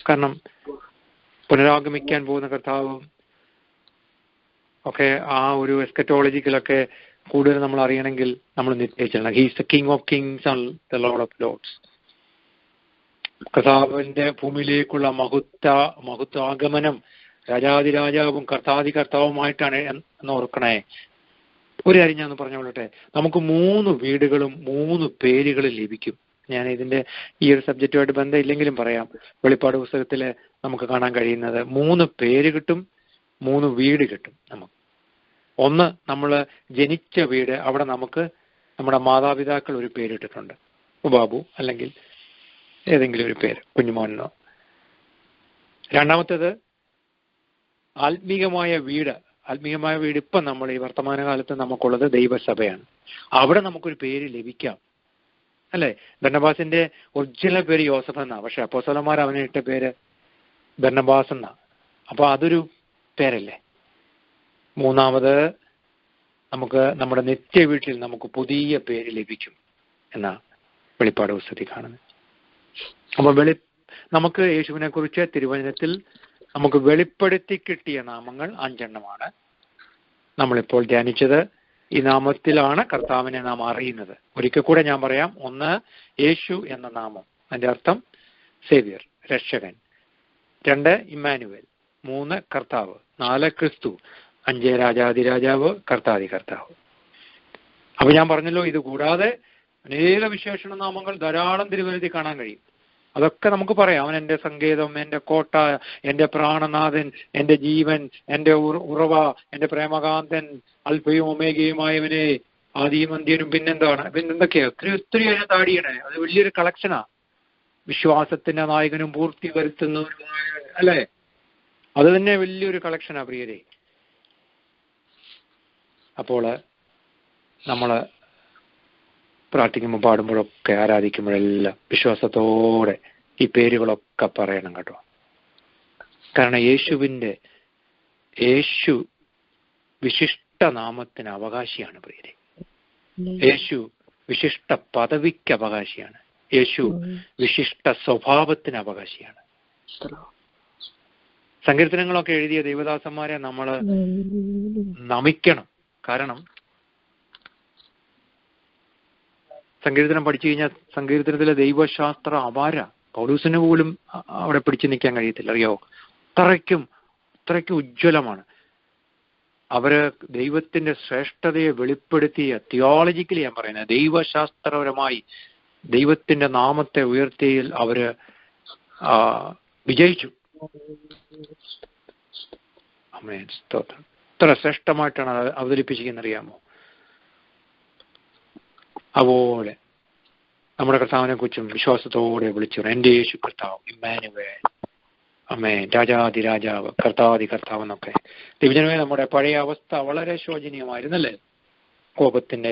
കാരണം പുനരാഗമിക്കാൻ പോകുന്ന കർത്താവും ഒക്കെ ആ ഒരു എസ്കറ്റോളജിക്കലൊക്കെ കൂടുതൽ നമ്മൾ അറിയണമെങ്കിൽ നമ്മൾ നിത്യതയിൽ ചെല്ലണം. He's the king of Kings and the Lord of Lord's. കർത്താവിന്റെ ഭൂമിയിലേക്കുള്ള മഹത്വാഗമനം രാജാതി രാജാവും കർത്താതി കർത്താവുമായിട്ടാണ് എന്ന് ഓർക്കണേ. ഒരു കാര്യം ഞാൻ പറഞ്ഞുകൊള്ളട്ടെ, നമുക്ക് 3 വീടുകളും 3 പേരുകളും ലഭിക്കും. ഞാൻ ഇതിന്റെ ഈ ഒരു സബ്ജക്റ്റുമായിട്ട് ബന്ധമില്ലെങ്കിലും പറയാം. വെളിപ്പാട് പുസ്തകത്തില് നമുക്ക് കാണാൻ കഴിയുന്നത് 3 പേര് കിട്ടും, 3 വീട് കിട്ടും നമുക്ക്. ഒന്ന്, നമ്മൾ ജനിച്ച വീട്, അവിടെ നമുക്ക് നമ്മുടെ മാതാപിതാക്കൾ ഒരു പേരിട്ടിട്ടുണ്ട്, ബാബു അല്ലെങ്കിൽ ഏതെങ്കിലും ഒരു പേര്, കുഞ്ഞുമോനോ. രണ്ടാമത്തേത് ആത്മീകമായ വീട്. ആത്മീയമായ വീട് ഇപ്പം നമ്മൾ ഈ വർത്തമാനകാലത്ത് നമുക്കുള്ളത് ദൈവസഭയാണ്. അവിടെ നമുക്കൊരു പേര് ലഭിക്കാം, അല്ലെ. ബർന്നബാസിന്റെ ഒറിജിനൽ പേര് യോസഫ് എന്നാ, പക്ഷെ അപ്പോസ്തലന്മാർ അവനെ ഇട്ട പേര് ബർന്നബാസ് എന്നാ. അപ്പൊ അതൊരു പേരല്ലേ. മൂന്നാമത്, നമുക്ക് നമ്മുടെ നിത്യ വീട്ടിൽ നമുക്ക് പുതിയ പേര് ലഭിക്കും എന്നാ വെളിപ്പാട് പുസ്തകത്തിൽ കാണുന്നത്. അപ്പൊ നമുക്ക് യേശുവിനെ കുറിച്ച് തിരുവചനത്തിൽ നമുക്ക് വെളിപ്പെടുത്തി കിട്ടിയ നാമങ്ങൾ 5 എണ്ണമാണ് നമ്മളിപ്പോൾ ധ്യാനിച്ചത്. ഈ നാമത്തിലാണ് കർത്താവിനെ നാം അറിയുന്നത്. ഒരിക്കൽ കൂടെ ഞാൻ പറയാം. 1, യേശു എന്ന നാമം, അതിന്റെ അർത്ഥം സേവ്യർ, രക്ഷകൻ. 2, ഇമ്മാനുവേൽ. 3, കർത്താവ്. 4, ക്രിസ്തു. 5, രാജാതി രാജാവ് കർത്താതി കർത്താവ്. അപ്പൊ ഞാൻ പറഞ്ഞല്ലോ, ഇത് കൂടാതെ അനേക വിശേഷണ നാമങ്ങൾ ധാരാളം തിരുവചനത്തിൽ കാണാൻ കഴിയും. അതൊക്കെ നമുക്ക് പറയാം. അവൻ എൻ്റെ സങ്കേതം, എൻ്റെ കോട്ട, എൻ്റെ പ്രാണനാഥൻ, എൻ്റെ ജീവൻ, എൻ്റെ ഉറവ, എൻ്റെ പ്രേമകാന്തൻ, അൽഫയും ഒമേഗയുമായവനെ, ആദിയും അന്ത്യനും. പിന്നെന്തൊക്കെയാ ഒത്തിരി അതിനെ താടിയണേ. അത് വലിയൊരു കളക്ഷനാ. വിശ്വാസത്തിന്റെ നായകനും പൂർത്തി വരുത്തുന്നവരുമായ, അല്ലെ, അത് തന്നെ വലിയൊരു കളക്ഷനാ പ്രിയരെ. അപ്പോൾ നമ്മള് പ്രാർത്ഥിക്കുമ്പോൾ, പാടുമ്പോഴൊക്കെ, ആരാധിക്കുമ്പോഴെല്ലാം വിശ്വാസത്തോടെ ഈ പേരുകളൊക്കെ പറയണം കേട്ടോ. കാരണം യേശു വിശിഷ്ട നാമത്തിന് അവകാശിയാണ് പ്രിയരെ. യേശു വിശിഷ്ട പദവിക്ക് അവകാശിയാണ്. യേശു വിശിഷ്ട സ്വഭാവത്തിന് അവകാശിയാണ്. സങ്കീർത്തനങ്ങളൊക്കെ എഴുതിയ ദൈവദാസന്മാരെ നമ്മൾ നമിക്കണം. കാരണം സങ്കീർത്തനം പഠിച്ചു കഴിഞ്ഞാൽ സങ്കീർത്തനത്തിലെ ദൈവശാസ്ത്ര അപാര. പൗലൂസിന് പോലും അവിടെ പിടിച്ചു നിൽക്കാൻ കഴിയത്തില്ല, അറിയാവോ? അത്രയ്ക്കും ഉജ്ജ്വലമാണ്. അവര് ദൈവത്തിന്റെ ശ്രേഷ്ഠതയെ വെളിപ്പെടുത്തിയ, തിയോളജിക്കലി ഞാൻ പറയുന്നത്, ദൈവശാസ്ത്രപരമായി ദൈവത്തിന്റെ നാമത്തെ ഉയർത്തിയിൽ അവര് വിജയിച്ചു. ആമേൻ, സ്തോത്രം. എത്ര ശ്രേഷ്ഠമായിട്ടാണ് അവതരിപ്പിച്ചിരിക്കുന്നത് അറിയാമോ? അതുപോലെ നമ്മുടെ കർത്താവിനെ കുറിച്ചും വിശ്വാസത്തോടെ വിളിച്ചു, എൻ്റെ യേശു കർത്താവ്, ഇമ്മാനുവേൽ, അമേൻ. രാജാതിരാജാവ്, കർത്താതി കർത്താവ് എന്നൊക്കെ. ദൈവജനമേ, നമ്മുടെ പഴയ അവസ്ഥ വളരെ ശോചനീയമായിരുന്നല്ലേ? കോപത്തിന്റെ,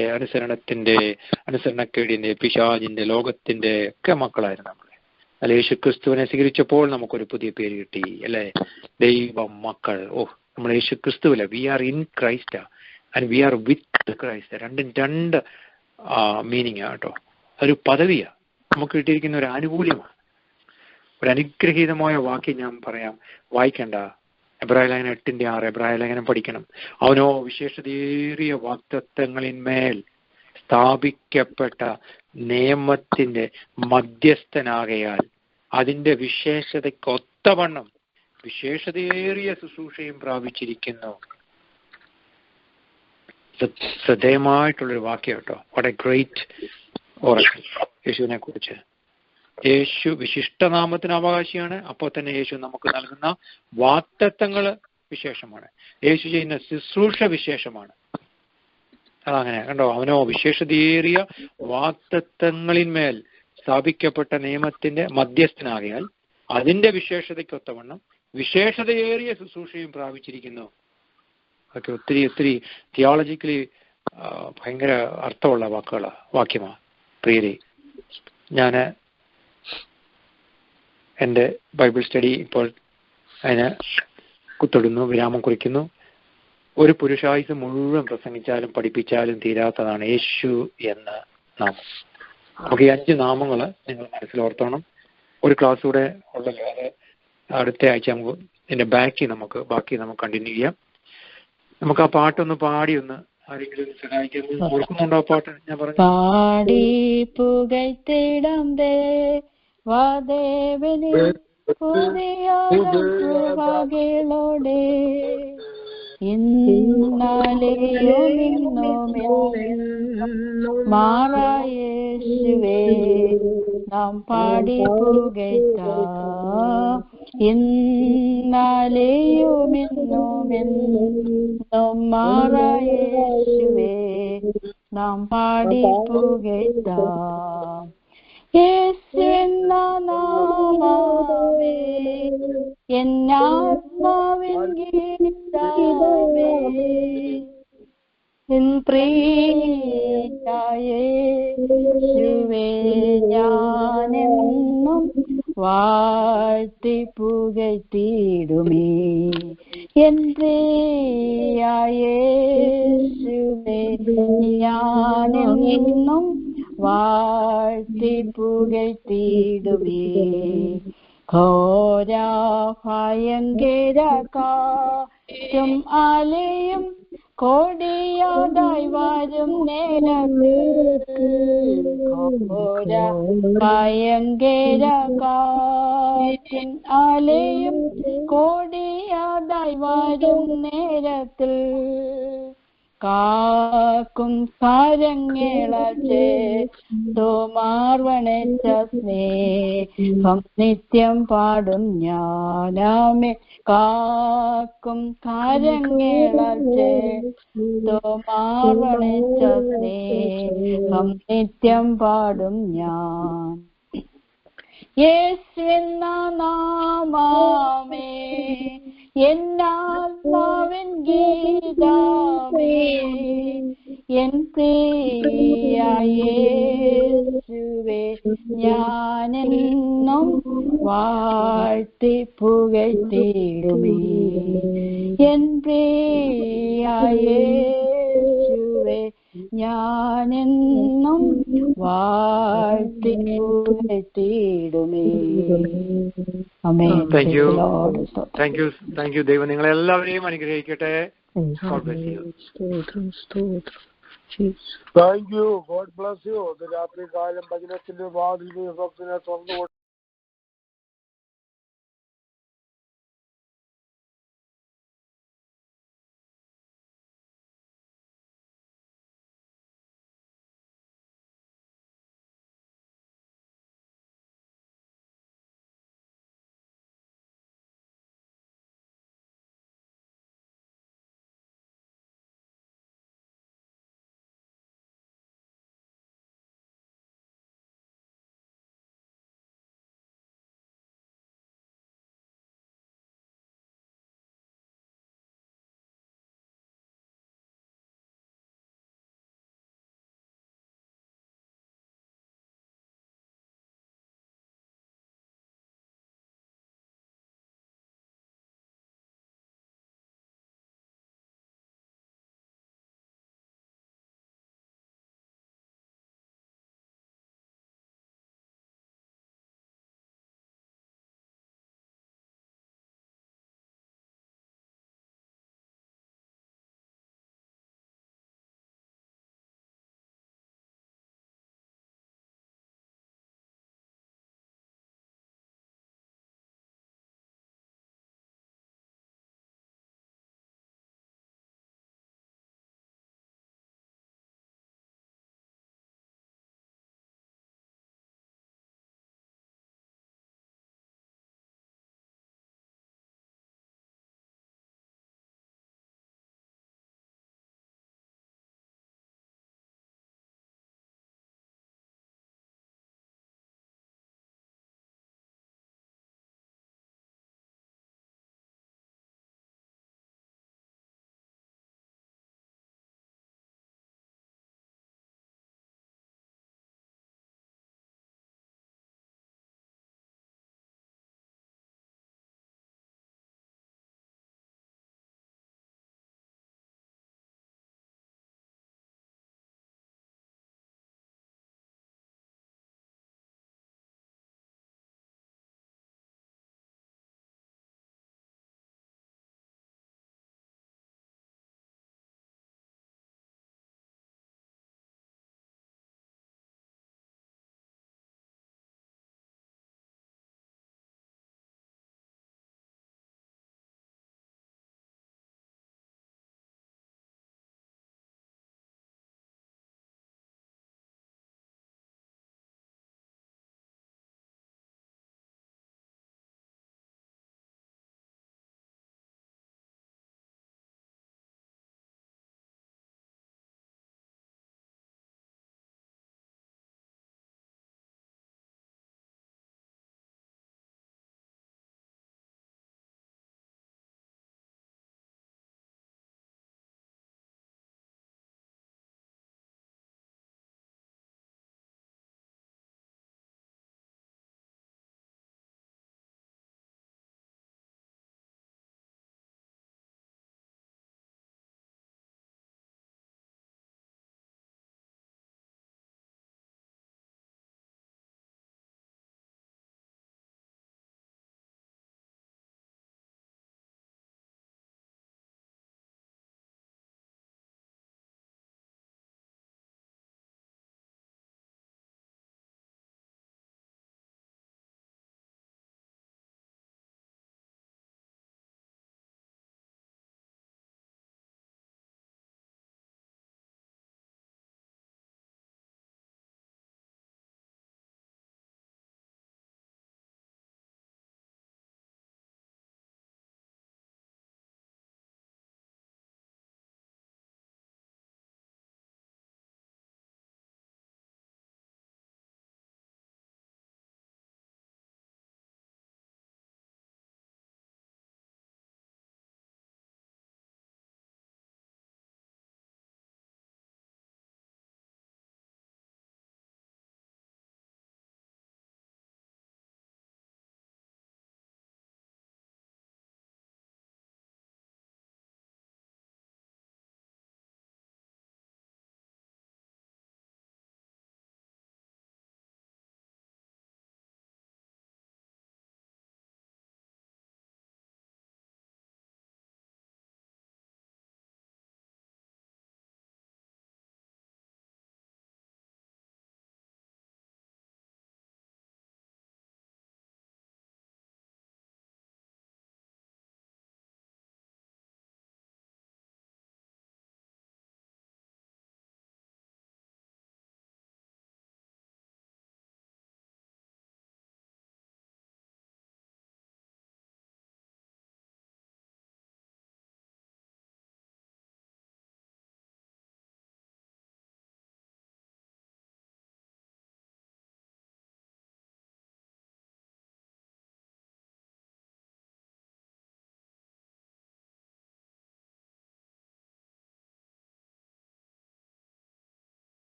അനുസരണക്കേടിന്റെ, പിശാചിന്റെ, ലോകത്തിന്റെ ഒക്കെ മക്കളായിരുന്നു നമ്മളെ. അല്ലെ, യേശു ക്രിസ്തുവിനെ സ്വീകരിച്ചപ്പോൾ നമുക്കൊരു പുതിയ പേര് കിട്ടി അല്ലെ, ദൈവം മക്കൾ. നമ്മൾ യേശു ക്രിസ്തുവില്ല, we are in Christ and we are with Christ. രണ്ടും രണ്ട് മീനിങ് കേട്ടോ. ഒരു പദവിയാ നമുക്ക് കിട്ടിയിരിക്കുന്ന, ഒരു ആനുകൂല്യമാണ്, ഒരു അനുഗ്രഹീതമായ വാക്യം ഞാൻ പറയാം, വായിക്കണ്ട. എബ്രായലേഖനം 8:6 എബ്രായലേഖനം പഠിക്കണം. അവനോ വിശേഷതയേറിയ വാഗ്ദത്തങ്ങളിന്മേൽ സ്ഥാപിക്കപ്പെട്ട നിയമത്തിന്റെ മധ്യസ്ഥനാകയാൽ അതിന്റെ വിശേഷതയ്ക്കൊത്തവണ്ണം വിശേഷതയേറിയ ശുശ്രൂഷയും പ്രാപിച്ചിരിക്കുന്നു. ശ്രദ്ധേയമായിട്ടുള്ളൊരു വാക്യം കേട്ടോ. വാട്ട് എ ഗ്രേറ്റ് ഓറക്കിൾ യേശുവിനെ കുറിച്ച്. യേശു വിശിഷ്ടനാമത്തിന് അവകാശിയാണ്. അപ്പോൾ തന്നെ യേശു നമുക്ക് നൽകുന്ന വാഗ്ദത്തങ്ങള് വിശേഷമാണ്. യേശു ചെയ്യുന്ന ശുശ്രൂഷ വിശേഷമാണ്. അതങ്ങനെ കണ്ടോ. അവനോ വിശേഷതയേറിയ വാഗ്ദത്തങ്ങളിന്മേൽ സ്ഥാപിക്കപ്പെട്ട നിയമത്തിന്റെ മധ്യസ്ഥനാകിയാൽ അതിന്റെ വിശേഷതയ്ക്കൊത്തവണ്ണം വിശേഷതയേറിയ ശുശ്രൂഷയും പ്രാപിച്ചിരിക്കുന്നു. അതൊക്കെ ഒത്തിരി ഒത്തിരി തിയോളജിക്കലി ഭയങ്കര അർത്ഥമുള്ള വാക്യമാണ് പ്രിയരെ. ഞാൻ എൻ്റെ ബൈബിൾ സ്റ്റഡി ഇപ്പോൾ അതിന് കുത്തൊടുന്നു, വിരാമം കുറിക്കുന്നു. ഒരു പുരുഷായുസ് മുഴുവൻ പ്രസംഗിച്ചാലും പഠിപ്പിച്ചാലും തീരാത്തതാണ് യേശു എന്ന നാമം. നമുക്ക് ഈ 5 നാമങ്ങൾ നിങ്ങൾ മനസ്സിലോർത്തോണം. ഒരു ക്ലാസ് കൂടെ ഉള്ളല്ലോ, അത് അടുത്ത ആഴ്ച നമുക്ക് ഇതിന്റെ ബാക്കി നമുക്ക് കണ്ടിന്യൂ ചെയ്യാം. നമുക്ക് ആ പാട്ടൊന്ന് പാടി ഒന്ന് ആരെങ്കിലും സഹായിക്കുന്നു. ഓർക്കുന്നുണ്ടോ ആ പാട്ട്? ഞാൻ പറഞ്ഞു പാടി പുകഴ്ത്തിടം ദേവനെ പുതിയോടെ ഇന്നാലെയും ഇന്നും മാറായേശുവേ നാം പാടി പുകഴ്ത്താം. ഇന്നാലെയും ഇന്നും മാറായേശുവേ നാം പാടി പുകഴ്ത്താം. യേശുവെന്ന നാമമേ എന്നാത്മാവിൻ ഗീതമേ എൻ പ്രിയയേശുവേ ഞാനെന്നും വാഴ്ത്തി പുകഴ്ത്തിയിടുമേ. എൻ പ്രിയയേശുവേ ഞാനെന്നും വാഴ്ത്തി പുകഴ്ത്തിയിടുമേ. ഘോര ഭയങ്കര കാറ്റും അലയും കൊടിയാതായി വരും നേരത്ത്, ഘോര ഭയങ്കര കാറ്റും അലയും കൊടിയാതായി വരും നേരത്തിൽ കാക്കും കാരങ്ങളേതുമാർവണച്ച സ്നേഹം നിത്യം പാടും ഞാനാമേ. കാക്കും കാരങ്ങളേതുമാർവണച്ച സ്നേഹം നിത്യം പാടും ഞാൻ. യേശുവെന്ന നാമമേ എന്നാത്മാവിൻ ഗീതമേ എൻ പ്രിയയേശുവേ ഞാനെന്നും വാഴ്ത്തി പുകഴ്ത്തിയിടുമേ. എൻ പ്രിയയേശുവേ ഞാനെന്നും വാഴ്ത്തി പുകഴ്ത്തിയിടുമേ. ആമേൻ. Thank U. ദൈവം നിങ്ങളെല്ലാവരെയും അനുഗ്രഹിക്കട്ടെ. Thank you. God bless U. രാത്രി കാലം ഭജനത്തിന്റെ വാതിൽ തുറന്നു